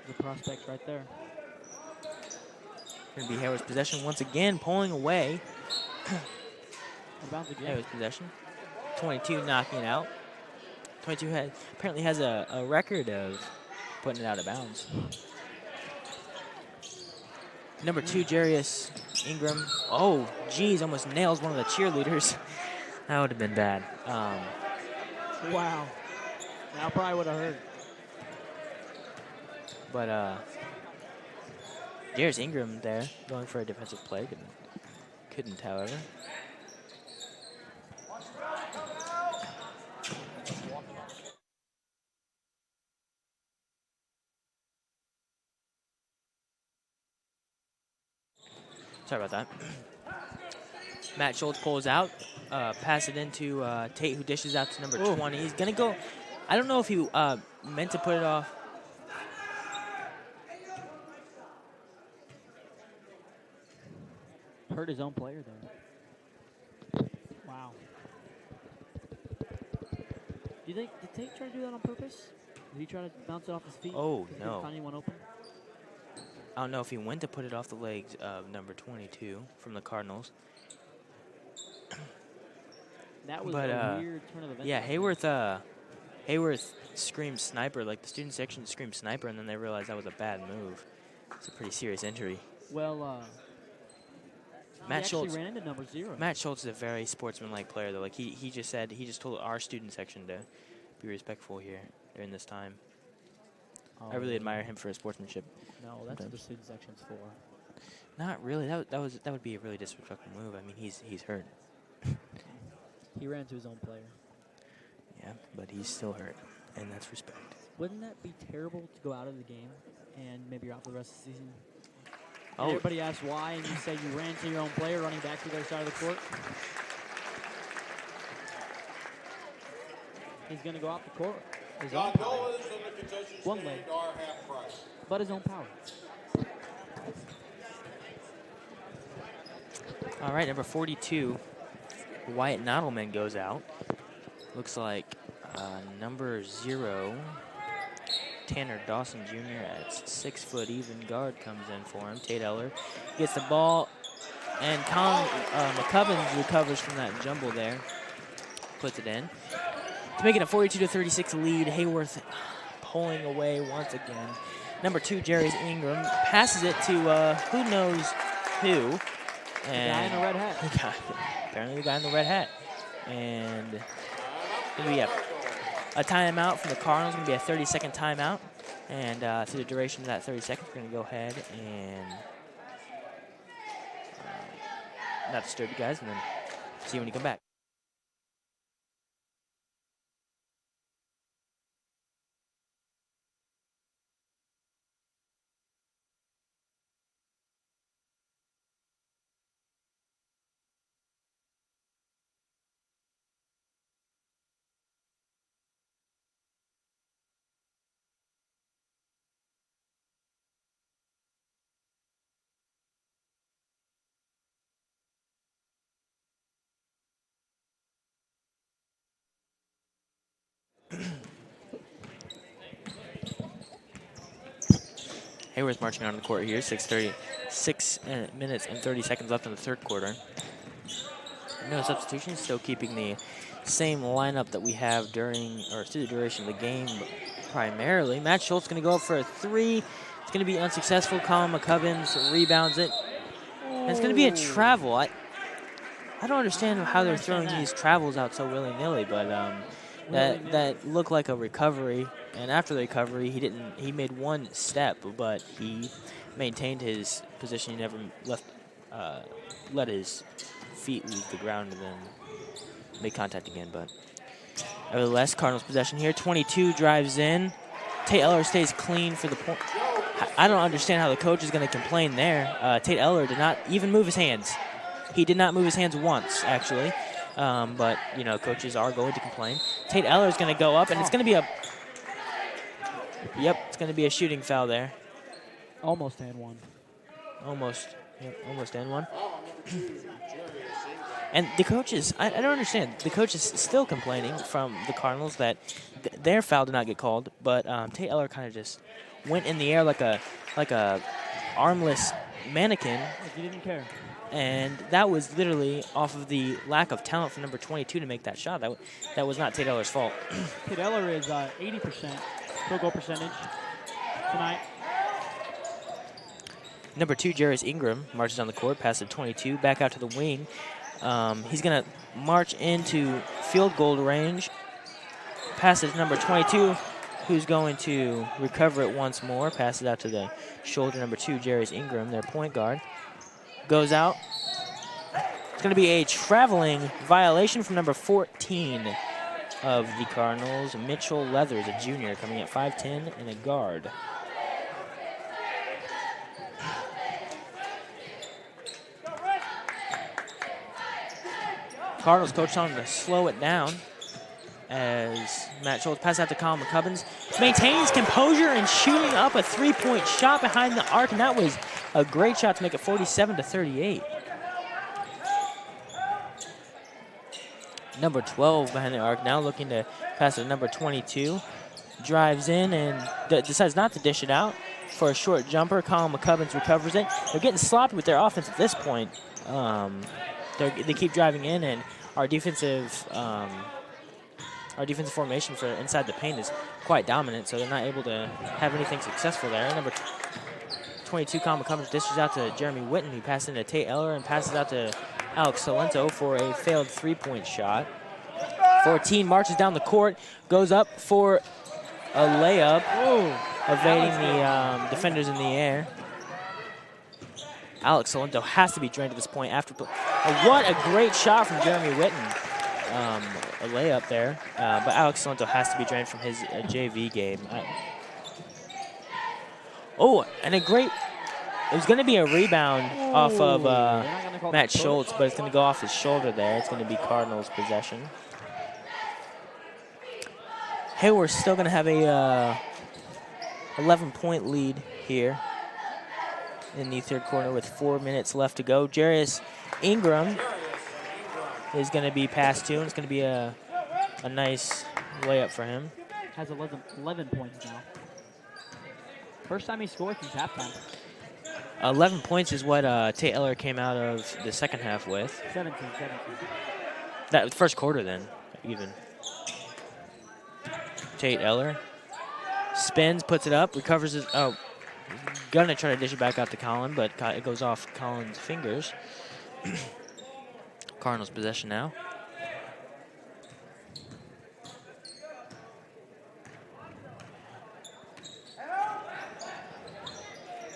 The prospect right there. Going to be Heyworth's possession once again, pulling away. About the game. Heyworth's possession. 22 knocking it out. 22 apparently has a record of putting it out of bounds. Number 2, Jarius Ingram. Oh, geez, almost nails one of the cheerleaders. That would have been bad. Wow. That probably would have hurt. But Jarius Ingram there going for a defensive play. Couldn't, however. Sorry about that. Matt Schultz pulls out, pass it into Tate, who dishes out to number 20. He's going to go. I don't know if he meant to put it off. Hurt his own player there. Wow. Do you think, did Tate try to do that on purpose? Did he try to bounce it off his feet? Oh, no. Find anyone open? I don't know if he went to put it off the legs of number 22 from the Cardinals. That was a weird turn of events. Yeah, Heyworth screamed sniper, like the student section screamed sniper, and then they realized that was a bad move. It's a pretty serious injury. Well, Matt Schultz ran into number 0. Matt Schultz is a very sportsmanlike player, though. Like he just told our student section to be respectful here during this time. I really admire him for his sportsmanship. No, that's what the student section's for. Not really. That would be a really disrespectful move. I mean, he's hurt. He ran to his own player. Yeah, but he's still hurt, and that's respect. Wouldn't that be terrible to go out of the game and maybe you're out for the rest of the season? Oh. Everybody asks why, and you say you ran to your own player running back to the other side of the court. He's going to go off the court. His own power. One leg, but his own power. All right, number 42, Wyatt Nodelman goes out. Looks like number 0, Tanner Dawson Jr. at 6 foot even guard comes in for him. Tate Eller gets the ball, and Colin McCubbins recovers from that jumble there, puts it in. To make it a 42-36 lead, Heyworth pulling away once again. Number 2, Jarius Ingram, passes it to who knows who. And the guy in the red hat. Apparently the guy in the red hat. And going to be a timeout from the Cardinals. Going to be a 30-second timeout. And through the duration of that 30 seconds, we're going to go ahead and not disturb you guys, and then see you when you come back. Heyworth marching on the court here. 6 minutes and 30 seconds left in the third quarter. No substitutions, still keeping the same lineup that we have through the duration of the game primarily. Matt Schultz going to go up for a 3. It's going to be unsuccessful. Colin McCubbins rebounds it. And it's going to be a travel. I don't understand how they're throwing these travels out so willy-nilly, but that looked like a recovery. And after the recovery, he made one step, but he maintained his position. He never let his feet leave the ground and then make contact again. But nevertheless, Cardinals possession here. 22 drives in. Tate Eller stays clean for the point. I don't understand how the coach is going to complain there. Tate Eller did not even move his hands. He did not move his hands once, actually. But, coaches are going to complain. Tate Eller is going to go up, and it's going to be it's going to be a shooting foul there. Almost and one. Almost and one. And the coaches, I don't understand. The coach is still complaining from the Cardinals that their foul did not get called, but Tate Eller kind of just went in the air like a armless mannequin. Like he didn't care. And that was literally off of the lack of talent from number 22 to make that shot. That was not Tate Eller's fault. Tate Eller is 80% field goal percentage tonight. Number 2, Jarius Ingram, marches on the court, passes to 22, back out to the wing. He's going to march into field goal range. Passes number 22, who's going to recover it once more. Passes out to the shoulder, number 2, Jarius Ingram, their point guard. Goes out. It's going to be a traveling violation from number 14 of the Cardinals, Mitchell Leathers, a junior, coming at 5'10" and a guard. Cardinals coach telling him to slow it down as Matt Schultz passes out to Colin McCubbins. Maintains composure and shooting up a three-point shot behind the arc, and that was a great shot to make it 47-38. Number 12 behind the arc, now looking to pass to number 22. Drives in and decides not to dish it out. for a short jumper. Colin McCubbins recovers it. They're getting sloppy with their offense at this point. They keep driving in, and our defensive formation for inside the paint is quite dominant, so they're not able to have anything successful there. Number 22, Colin McCubbins dishes out to Jeremy Witten, who passes into Tate Eller and passes out to Alex Salento for a failed three-point shot. 14 marches down the court, goes up for a layup, evading the defenders in the air. Alex Salento has to be drained at this point. What a great shot from Jeremy Witten. A layup there, but Alex Salento has to be drained from his JV game. And it was going to be a rebound off of Matt Schultz, but it's going to go off his shoulder there. It's going to be Cardinals possession. Heyworth's still going to have a 11-point lead here in the third quarter with 4 minutes left to go. Jarius Ingram is going to be passed to, and it's going to be a nice layup for him. Has 11 points now. First time he scored since halftime. 11 points is what Tate Eller came out of the second half with. 17. That first quarter then, even. Tate Eller spins, puts it up, recovers his. Gonna try to dish it back out to Colin, but it goes off Colin's fingers. Cardinals possession now.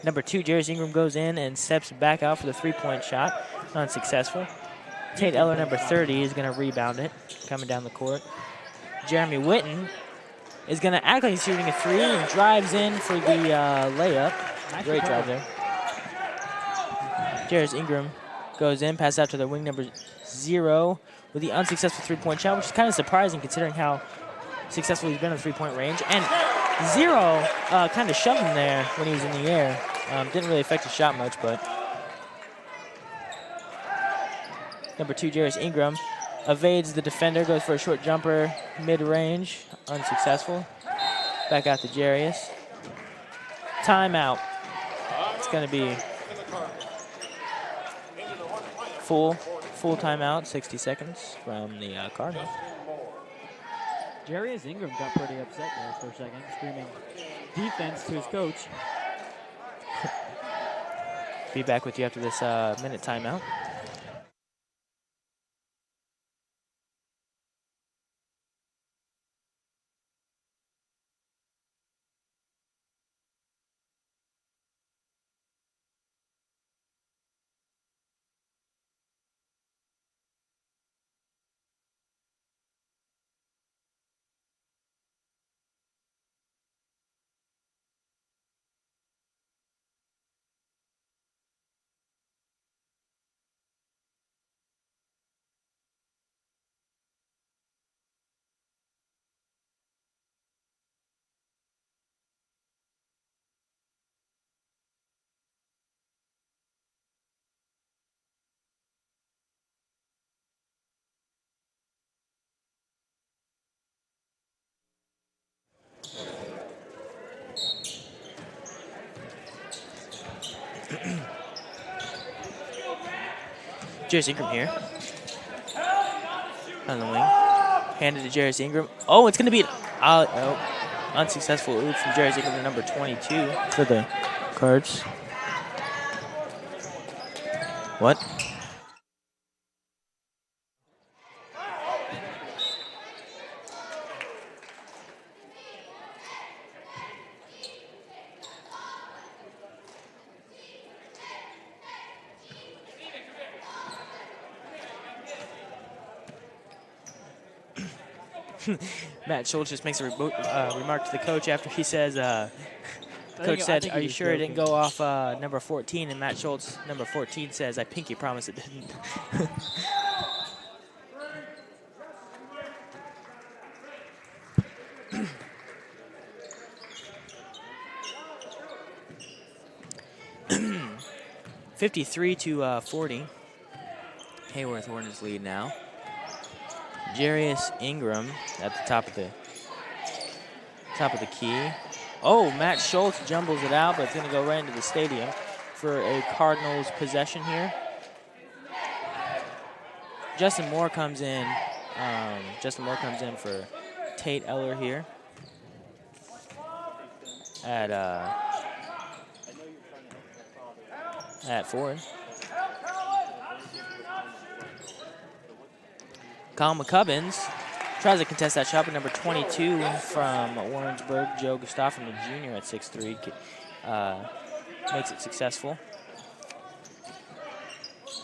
Number 2, Jarius Ingram goes in and steps back out for the three-point shot. Unsuccessful. Tate Eller, number 30, is going to rebound it, coming down the court. Jeremy Witten is going to act like he's shooting a three and drives in for the layup. Great drive there. Jarius Ingram goes in, passes out to the wing number 0 with the unsuccessful three-point shot, which is kind of surprising considering how successful he's been in the three-point range. And 0 kind of shoved him there when he was in the air. Didn't really affect his shot much, but number 2, Jarius Ingram, evades the defender, goes for a short jumper, mid-range, unsuccessful. Back out to Jarius. Timeout. It's going to be full timeout, 60 seconds from the Cardinals. Jarius Ingram got pretty upset there for a second, screaming defense to his coach. Be back with you after this minute timeout. Jarius Ingram here. On the wing. Handed to Jarius Ingram. Oh, it's going to be an unsuccessful oop from Jarius Ingram, the number 22 for the Cards. What? Matt Schultz just makes a remark to the coach after he says, coach said, are you sure it didn't go off number 14? And Matt Schultz, number 14, says, I pinky promise it didn't. 53-40. Heyworth Hornets lead now. Jarius Ingram at the top of the key. Oh, Matt Schultz jumbles it out, but it's going to go right into the stadium for a Cardinals possession here. Justin Moore comes in. Justin Moore comes in for Tate Eller here at forward. Kyle McCubbins tries to contest that shot, but number 22 from Warrensburg, Joe Gustafson, the junior at 6'3", makes it successful.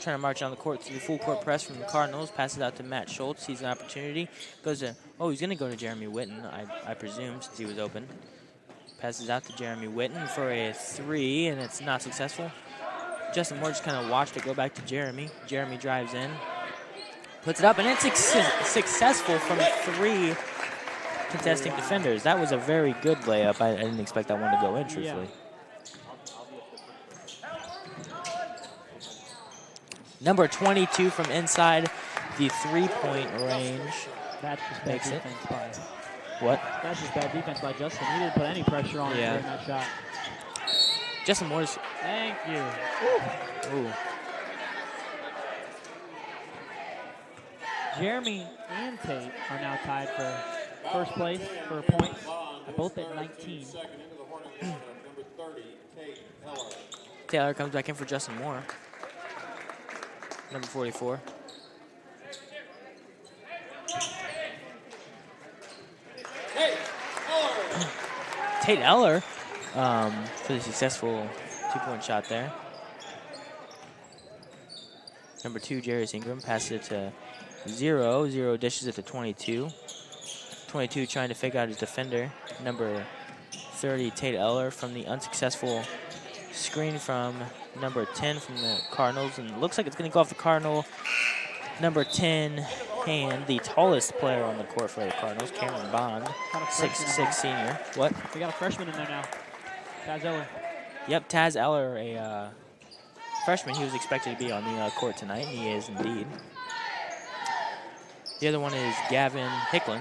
Trying to march on the court to the full court press from the Cardinals. Passes out to Matt Schultz. Sees an opportunity. Goes to, he's going to go to Jeremy Witten, I presume, since he was open. Passes out to Jeremy Witten for a 3, and it's not successful. Justin Moore just kind of watched it go back to Jeremy. Jeremy drives in. Puts it up, and it's successful from 3 contesting defenders. That was a very good layup. I didn't expect that one to go in, truthfully. Yeah. Number 22 from inside the 3-point range. That's just bad defense by. What? That's just bad defense by Justin. He didn't put any pressure on him during that shot. Justin Moore's. Thank you. Ooh. Jeremy and Tate are now tied for first place for points. They're both at 19. Taylor comes back in for Justin Moore. Number 44. Tate Eller for the successful 2-point shot there. Number 2, Jarius Ingram, passes it to 0. 0 dishes it to 22. 22 trying to fake out his defender. Number 30, Tate Eller, from the unsuccessful screen from number 10 from the Cardinals, and it looks like it's going to go off the Cardinal. Number 10 hand, the tallest player on the court for the Cardinals, Cameron Bond, 6'6" senior. What? We got a freshman in there now, Taz Eller. Yep, Taz Eller, a freshman. He was expected to be on the court tonight, and he is indeed. The other one is Gavin Hicklin,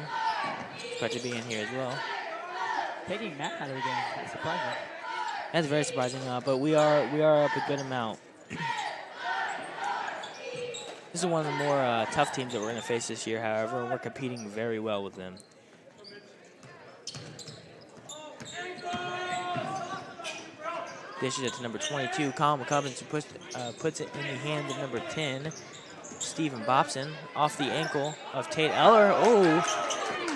expected to be in here as well. Taking Matt out of the game, that's surprising. That's very surprising, but we are up a good amount. This is one of the more tough teams that we're going to face this year, however, and we're competing very well with them. Dishes it to number 22, Colin McCubbins, who puts it in the hand of number 10, Stephen Bobson, off the ankle of Tate Eller,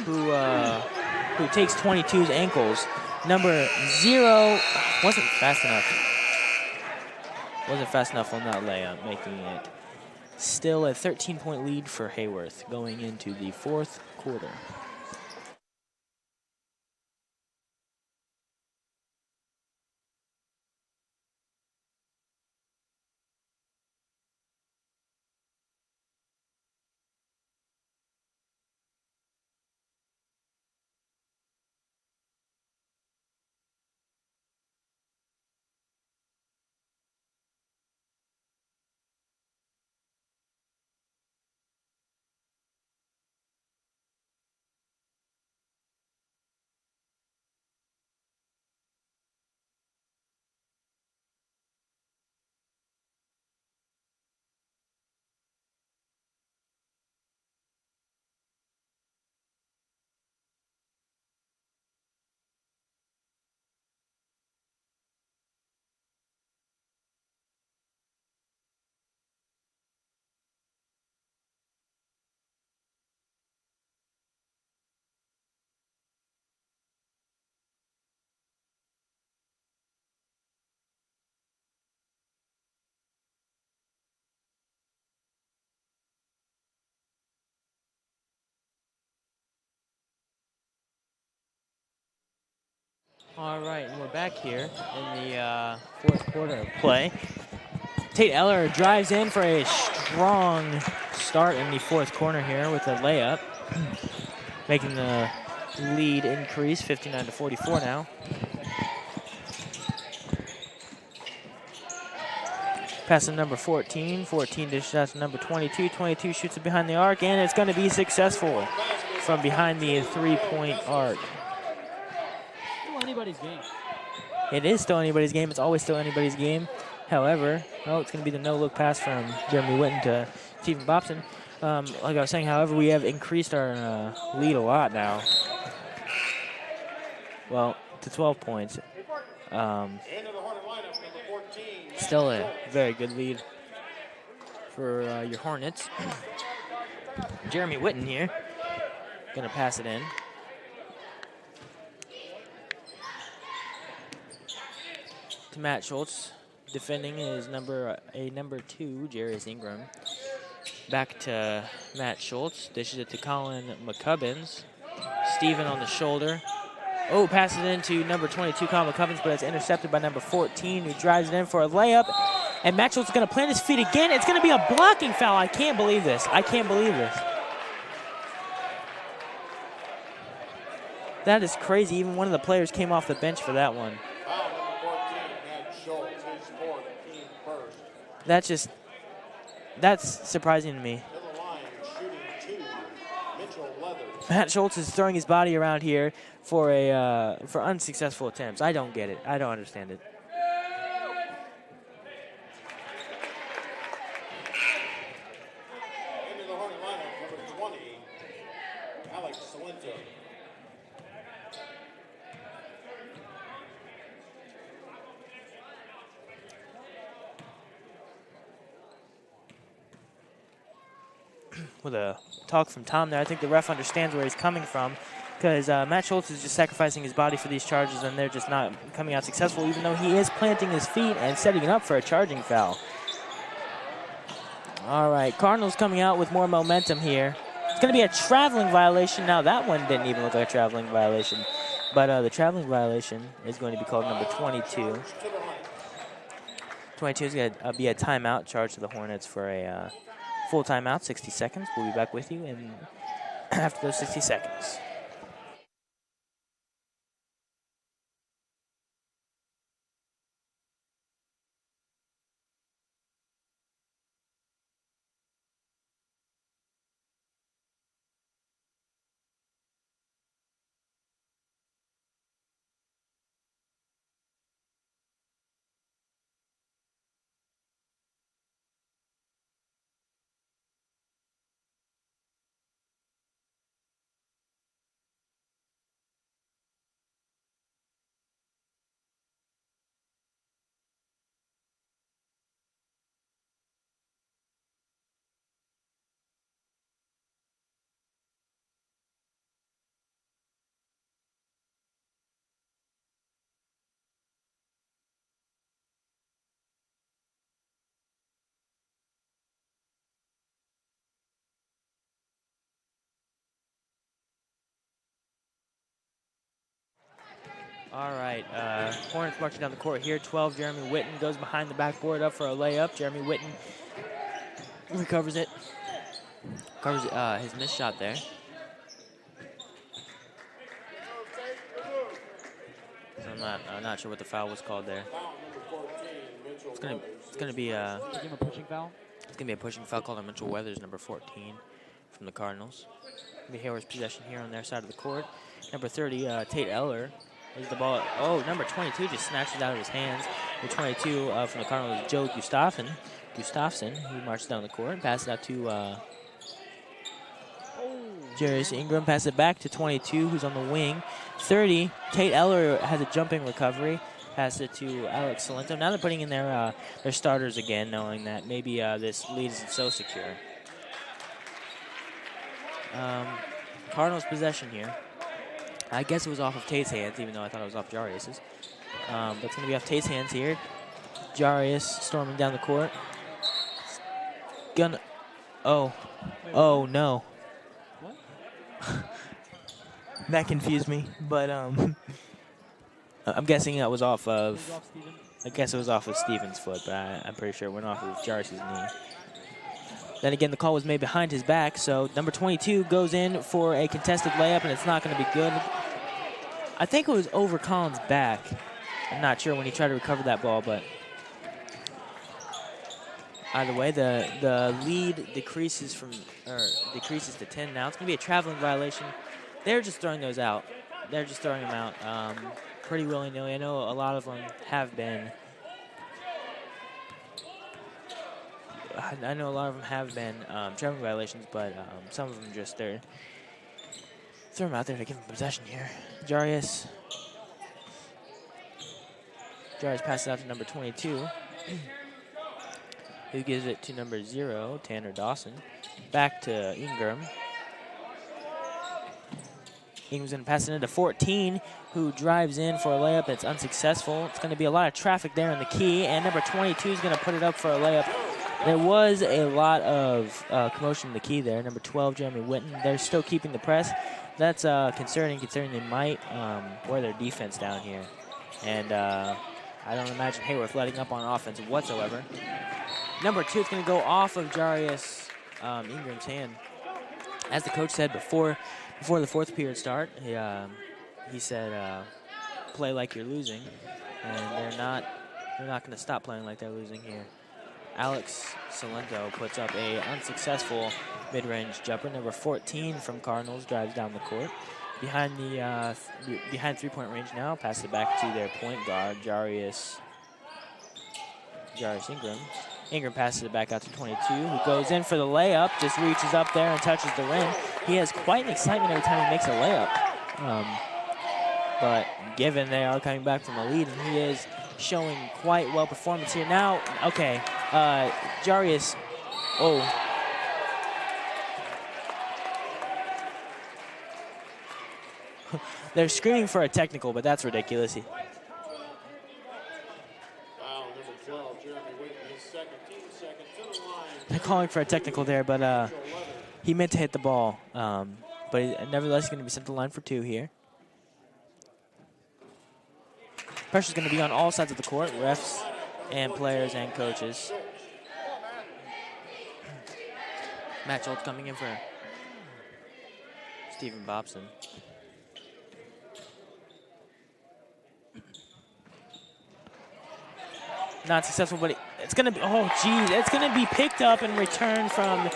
who takes 22's ankles. Number 0 wasn't fast enough on that layup, making it still a 13-point lead for Heyworth going into the 4th quarter. All right, and we're back here in the 4th quarter of play. Tate Eller drives in for a strong start in the 4th corner here with a layup, making the lead increase 59-44 now. Pass to number 14. 14 dishes out to number 22. 22 shoots it behind the arc, and it's going to be successful from behind the 3-point arc. anybody's game. It is still anybody's game. It's always still anybody's game. However, it's going to be the no-look pass from Jeremy Witten to Stephen Bobson. Like I was saying, however, we have increased our lead a lot now. Well, to 12 points. Still a very good lead for your Hornets. Jeremy Witten here. Going to pass it in. To Matt Schultz. Defending is number 2, Jarius Ingram. Back to Matt Schultz. Dishes it to Colin McCubbins. Steven on the shoulder. Oh, passes it into number 22, Colin McCubbins, but it's intercepted by number 14, who drives it in for a layup. And Matt Schultz is going to plant his feet again. It's going to be a blocking foul. I can't believe this. I can't believe this. That is crazy. Even one of the players came off the bench for that one. That's surprising to me. Matt Schultz is throwing his body around here for unsuccessful attempts. I don't get it. I don't understand it. Into the Hornet lineup, number 20, Alex Salento. With a talk from Tom there, I think the ref understands where he's coming from, because Matt Schultz is just sacrificing his body for these charges, and they're just not coming out successful, even though he is planting his feet and setting it up for a charging foul. All right, Cardinals coming out with more momentum here. It's going to be a traveling violation. Now, that one didn't even look like a traveling violation, but the traveling violation is going to be called number 22. 22 is going to be a timeout charge to the Hornets for a full timeout, 60 seconds. We'll be back with you after those 60 seconds. All right, Hornets marching down the court here. 12, Jeremy Witten goes behind the backboard up for a layup. Jeremy Witten recovers it. Covers his missed shot there. So I'm not sure what the foul was called there. It's gonna be a pushing foul. It's gonna be a pushing foul called on Mitchell Weathers, number 14, from the Cardinals. It'll be Heyworth's possession here on their side of the court. Number 30, Tate Eller. Is the ball? Oh, number 22 just snatched it out of his hands. The 22 from the Cardinals is Joe Gustafson, who marches down the court and passes it out to Jarius Ingram. Passes it back to 22, who's on the wing. 30, Tate Eller has a jumping recovery. Passes it to Alex Salento. Now they're putting in their starters again, knowing that maybe this lead isn't so secure. Cardinals possession here. I guess it was off of Tate's hands, even though I thought it was off Jarius's. But it's going to be off Tate's hands here. Jarius storming down the court. Oh no. What? That confused me, but I'm guessing that was off of. I guess it was off of Steven's foot, but I'm pretty sure it went off of Jarius's knee. Then again, the call was made behind his back, so number 22 goes in for a contested layup, and it's not going to be good. I think it was over Collins' back. I'm not sure when he tried to recover that ball, but either way, the lead decreases to 10 now. It's going to be a traveling violation. They're just throwing those out. They're just throwing them out. pretty willy-nilly. I know a lot of them have been. I know a lot of them have been traveling violations, but some of them just throw them out there to give them possession here. Jarius passes out to number 22, who gives it to number 0, Tanner Dawson. Back to Ingram. Ingram's going to pass it into 14, who drives in for a layup. It's unsuccessful. It's going to be a lot of traffic there in the key, and number 22 is going to put it up for a layup. There was a lot of commotion in the key there. Number 12, Jeremy Witten. They're still keeping the press. That's concerning, considering they might wear their defense down here. And I don't imagine Heyworth letting up on offense whatsoever. Number 2 is going to go off of Jarius Ingram's hand. As the coach said before the fourth period start, he said, play like you're losing. And they're not going to stop playing like they're losing here. Alex Salento puts up a unsuccessful mid-range jumper. Number 14 from Cardinals drives down the court. Behind three-point range now, passes it back to their point guard, Jarius Ingram. Ingram passes it back out to 22, who goes in for the layup, just reaches up there and touches the rim. He has quite an excitement every time he makes a layup. But given they are coming back from a lead, and he is showing quite well performance here. Now, okay, Jarius, they're screaming for a technical, but that's ridiculous. Foul number 12, Jeremy Whitten, his second, team second, to the line. They're calling for a technical there, but he meant to hit the ball. But nevertheless, he's going to be sent to the line for 2 here. Pressure's going to be on all sides of the court, refs and players and coaches. Matt Schultz coming in for Stephen Bobson. Not successful, but it's going to be, it's going to be picked up and returned from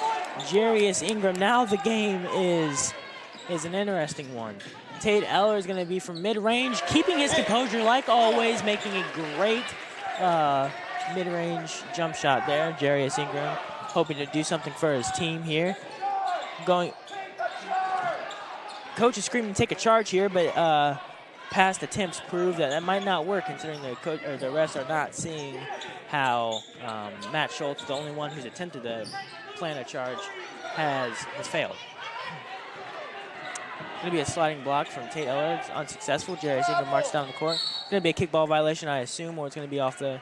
Jarius Ingram. Now the game is an interesting one. Tate Eller is going to be from mid-range, keeping his composure like always, making a great mid-range jump shot there. Jarius Ingram hoping to do something for his team here. Coach is screaming take a charge here, but past attempts prove that might not work, considering the coach or the refs are not seeing how Matt Schultz, the only one who's attempted to plan a charge, has failed. Going to be a sliding block from Tate Eller. It's unsuccessful. Jarius Ingram marches down the court. It's going to be a kickball violation, I assume, or it's going to be off the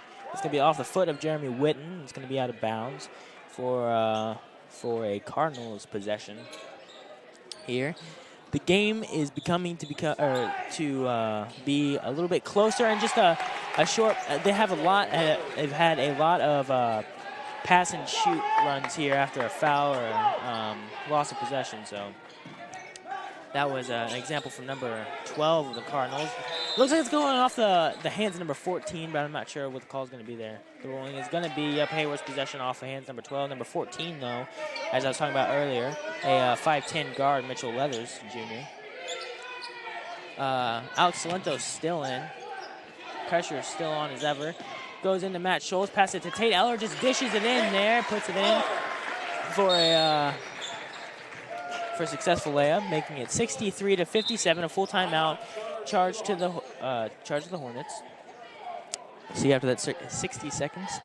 foot of Jeremy Witten. It's going to be out of bounds for a Cardinals possession here. The game is becoming to be a little bit closer, and just a short. They have a lot. They've had a lot of pass and shoot runs here after a foul or loss of possession. So that was an example from number 12 of the Cardinals. Looks like it's going off the hands of number 14, but I'm not sure what the call is going to be there. The ruling is going to be Heyworth's possession off the hands number 12. Number 14, though, as I was talking about earlier, a 5'10 guard, Mitchell Leathers, Jr. Alex Salento's still in. Pressure is still on as ever. Goes into Matt Schultz, passes it to Tate Eller, just dishes it in there, puts it in for a successful layup, making it 63-57, a full timeout. Charge to the Hornets. See after that 60 seconds.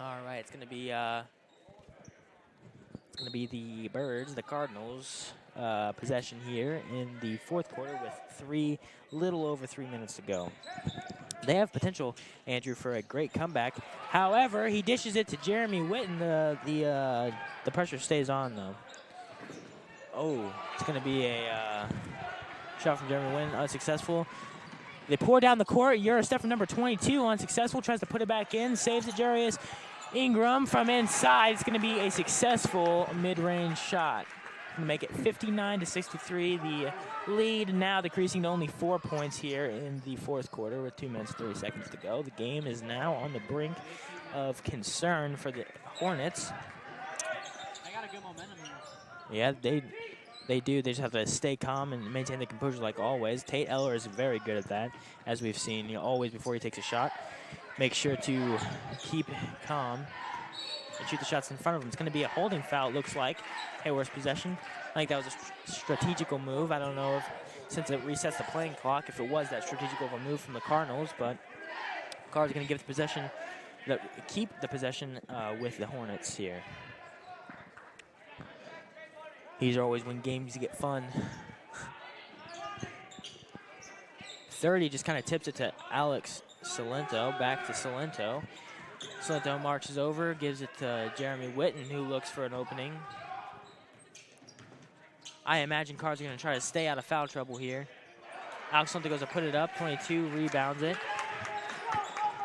All right, it's gonna be the Birds, the Cardinals, possession here in the fourth quarter with little over 3 minutes to go. They have potential, Andrew, for a great comeback. However, he dishes it to Jeremy Witten. The pressure stays on though. Oh, it's gonna be a shot from Jeremy Witten, unsuccessful. They pour down the court. Euro step from number 22, unsuccessful. Tries to put it back in, saves it. Jarius Ingram from inside. It's going to be a successful mid-range shot. Make it 59-63. The lead now decreasing to only 4 points here in the fourth quarter with 2 minutes 30 seconds to go. The game is now on the brink of concern for the Hornets. They got a good momentum here. Yeah, they do. They just have to stay calm and maintain the composure like always. Tate Eller is very good at that, as we've seen, always before he takes a shot. Make sure to keep calm and shoot the shots in front of him. It's going to be a holding foul, it looks like. Heyworth's possession. I think that was a strategical move. I don't know if, since it resets the playing clock, if it was that strategical of a move from the Cardinals, but the Cardinals are going to give the possession, keep the possession with the Hornets here. These are always when games get fun. 30 just kind of tips it to Alex Salento, back to Salento. Salento marches over, gives it to Jeremy Witten, who looks for an opening. I imagine Cards are going to try to stay out of foul trouble here. Alex Salento goes to put it up, 22, rebounds it.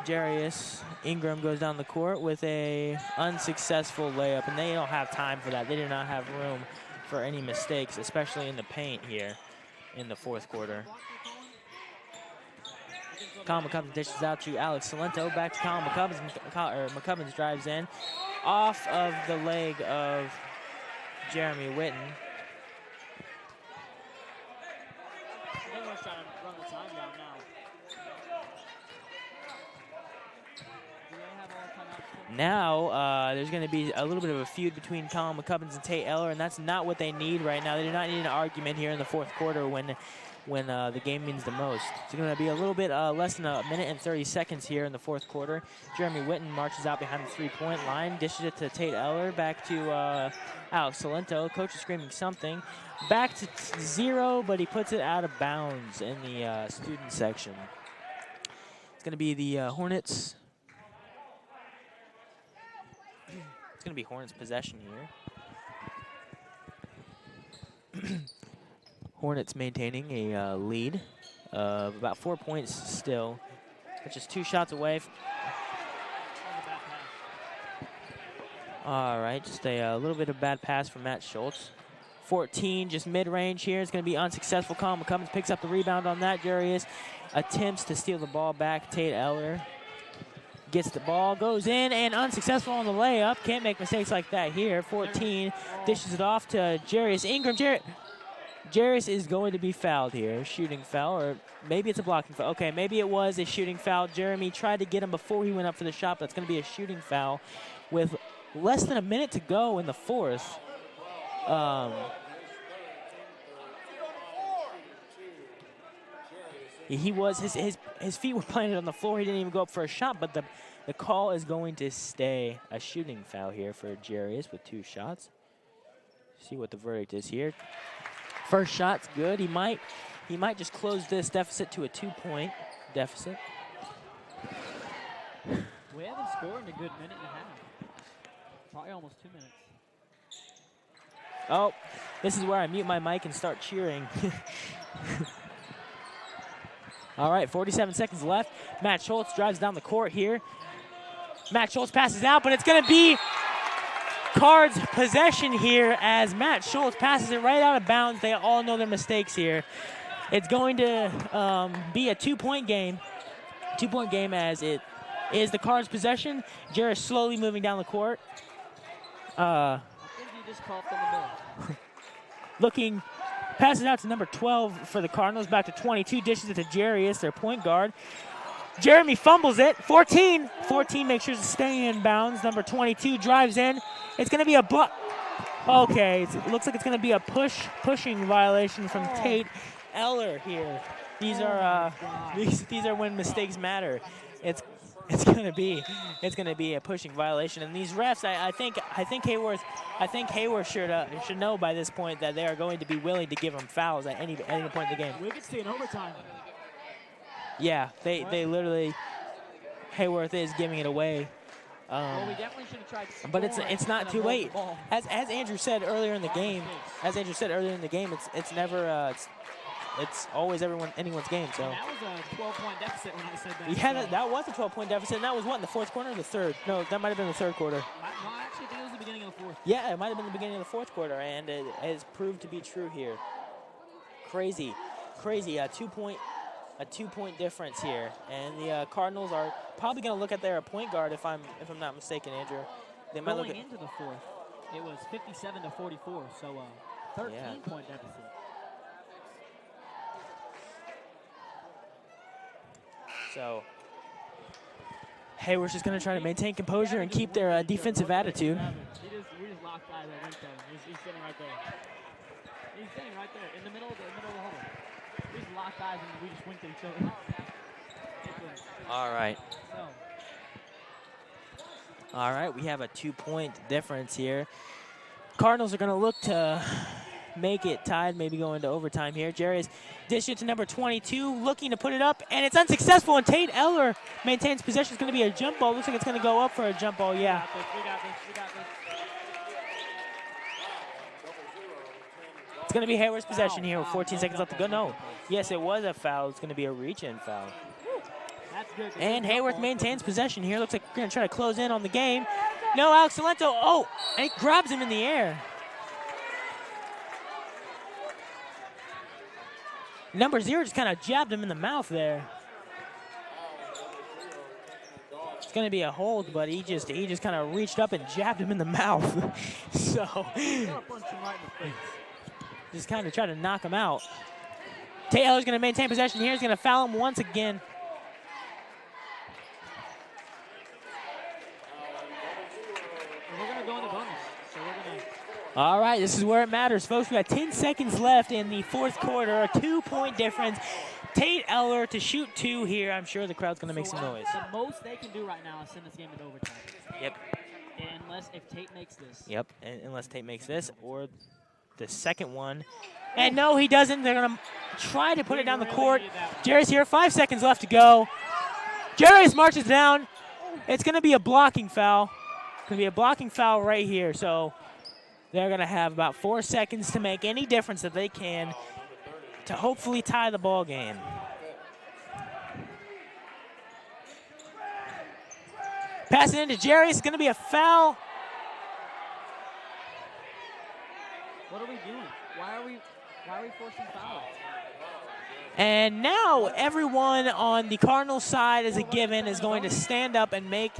Jarius Ingram goes down the court with a unsuccessful layup, and they don't have time for that. They do not have room for any mistakes, especially in the paint here in the fourth quarter. Colin McCubbins dishes out to Alex Salento. Back to Colin McCubbins. McCubbins drives in off of the leg of Jeremy Witten. Everyone's trying to run the time down now. Do they have all timeouts? Now there's going to be a little bit of a feud between Colin McCubbins and Tate Eller, and that's not what they need right now. They do not need an argument here in the fourth quarter when the game means the most. It's going to be a little bit less than a minute and 30 seconds here in the fourth quarter. Jeremy Witten marches out behind the three-point line, dishes it to Tate Eller, back to Alex Salento. Coach is screaming something. Back to 0, but he puts it out of bounds in the student section. It's going to be the Hornets. It's going to be Hornets possession here. Hornets maintaining a lead of about 4 points still, which is 2 shots away. All right, just a little bit of bad pass from Matt Schultz. 14, just mid-range here. It's going to be unsuccessful. Colin McCubbins picks up the rebound on that. Jarius attempts to steal the ball back. Tate Eller gets the ball, goes in, and unsuccessful on the layup. Can't make mistakes like that here. 14, dishes it off to Jarius Ingram. Jarius is going to be fouled here, shooting foul, or maybe it's a blocking foul. Okay, maybe it was a shooting foul. Jeremy tried to get him before he went up for the shot, but it's going to be a shooting foul with less than a minute to go in the fourth. His feet were planted on the floor. He didn't even go up for a shot, but the call is going to stay a shooting foul here for Jarius with 2 shots. See what the verdict is here. First shot's good. He might just close this deficit to a 2-point deficit. We haven't scored in a good minute and a half. Probably almost 2 minutes. Oh, this is where I mute my mic and start cheering. All right, 47 seconds left. Matt Schultz drives down the court here. Matt Schultz passes out, but it's going to be Cards possession here as Matt Schultz passes it right out of bounds. They all know their mistakes here. It's going to be a 2-point game. 2-point game as it is the Cards possession. Jarrett slowly moving down the court. I think he just coughed on the ball. Looking, passes out to number 12 for the Cardinals. Back to 22, dishes it to Jarius, their point guard. Jeremy fumbles it. 14 makes sure to stay in bounds. Number 22 drives in. It's going to be a block. Okay, it looks like it's going to be a pushing violation from Tate Eller here. These are when mistakes matter. It's it's gonna be a pushing violation. And these refs, I think Heyworth should know by this point that they are going to be willing to give him fouls at any point in the game. We could see an overtime. Yeah, they literally, Heyworth is giving it away. Well, we definitely should have tried to score. But it's not too late. As Andrew said earlier in the game, it's always anyone's game. So And that was a 12-point deficit when I said that. yeah, that was a 12-point deficit, and that was what, in the fourth quarter or the third? No, that might have been the third quarter. No, I actually think it was the beginning of the fourth. Yeah, it might have been the beginning of the fourth quarter, and it has proved to be true here. Crazy, a two-point difference here, and the Cardinals are probably going to look at their point guard if I'm not mistaken, Andrew. They might look Going at into the fourth, it was 57-44, so 13-point deficit. So Heyworth's just going to try to maintain composure and keep their defensive attitude. We just locked eyes right there. He's sitting right there. He's sitting right there in the middle of the huddle. We just locked eyes and we just winked at each other. All right, we have a 2-point difference here. Cardinals are going to look to make it tied, maybe go into overtime here. Jerry's dished it to number 22, looking to put it up, and it's unsuccessful, and Tate Eller maintains possession. It's going to be a jump ball. Looks like it's going to go up for a jump ball, yeah. We got this. It's going to be Heyworth's possession here with 14 seconds left to go. No. Yes, it was a foul. It's going to be a reach-in foul. That's good. And Heyworth maintains possession here. Looks like we're going to try to close in on the game. No, Alex Salento. Oh, and he grabs him in the air. Number 0 just kind of jabbed him in the mouth there. It's going to be a hold, but he just kind of reached up and jabbed him in the mouth. So just kind of try to knock him out. Taylor's going to maintain possession here. He's going to foul him once again. We're going to go in the bonus. So we're going to... All right, this is where it matters, folks. We got 10 seconds left in the fourth quarter, a 2-point difference. Tate Eller to shoot 2 here. I'm sure the crowd's going to make some noise. The most they can do right now is send this game into overtime. Yep. Unless if Tate makes this. Yep, unless Tate makes this or the second one. And no, he doesn't. They're going to try to put it down the court. Jerry's here, 5 seconds left to go. Jerry's marches down. It's going to be a blocking foul. It's going to be a blocking foul right here. So they're going to have about 4 seconds to make any difference that they can to hopefully tie the ball game. Pass it into Jerry. It's going to be a foul. What are we doing? Why are we forcing fouls? And now everyone on the Cardinals side as a given is going to stand up and make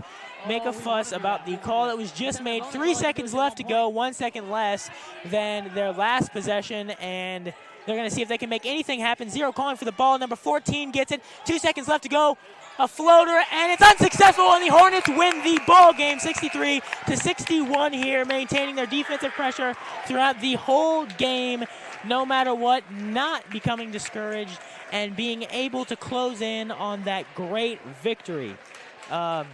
a fuss about the call that was just made. 3 seconds left to go, 1 second less than their last possession, and they're going to see if they can make anything happen. 0 calling for the ball. Number 14 gets it. 2 seconds left to go. A floater, and it's unsuccessful, and the Hornets win the ball game 63-61 here, maintaining their defensive pressure throughout the whole game, no matter what, not becoming discouraged, and being able to close in on that great victory. I'm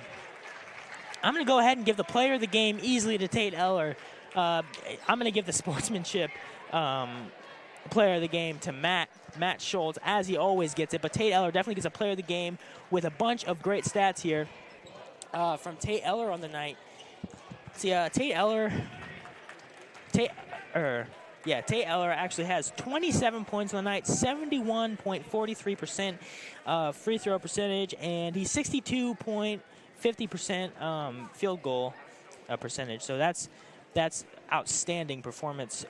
going to go ahead and give the player of the game easily to Tate Eller. I'm going to give the sportsmanship player of the game to Matt Schultz, as he always gets it. But Tate Eller definitely gets a player of the game with a bunch of great stats here from Tate Eller on the night. See, Tate Eller actually has 27 points on the night, 71.43% free throw percentage, and he's 62.50% field goal percentage. So that's outstanding performance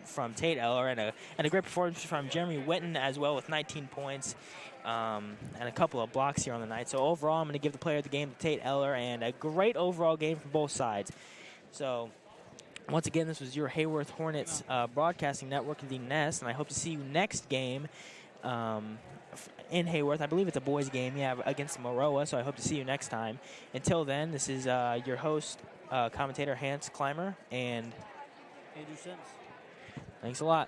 from Tate Eller, and a great performance from Jeremy Witten as well with 19 points and a couple of blocks here on the night. So overall, I'm going to give the player of the game to Tate Eller, and a great overall game from both sides. So once again, this was your Heyworth Hornets broadcasting network, the Nest, and I hope to see you next game in Heyworth. I believe it's a boys game, against Maroa, so I hope to see you next time. Until then, this is your host, commentator Hans Clymer, and Andrew Sims. Thanks a lot.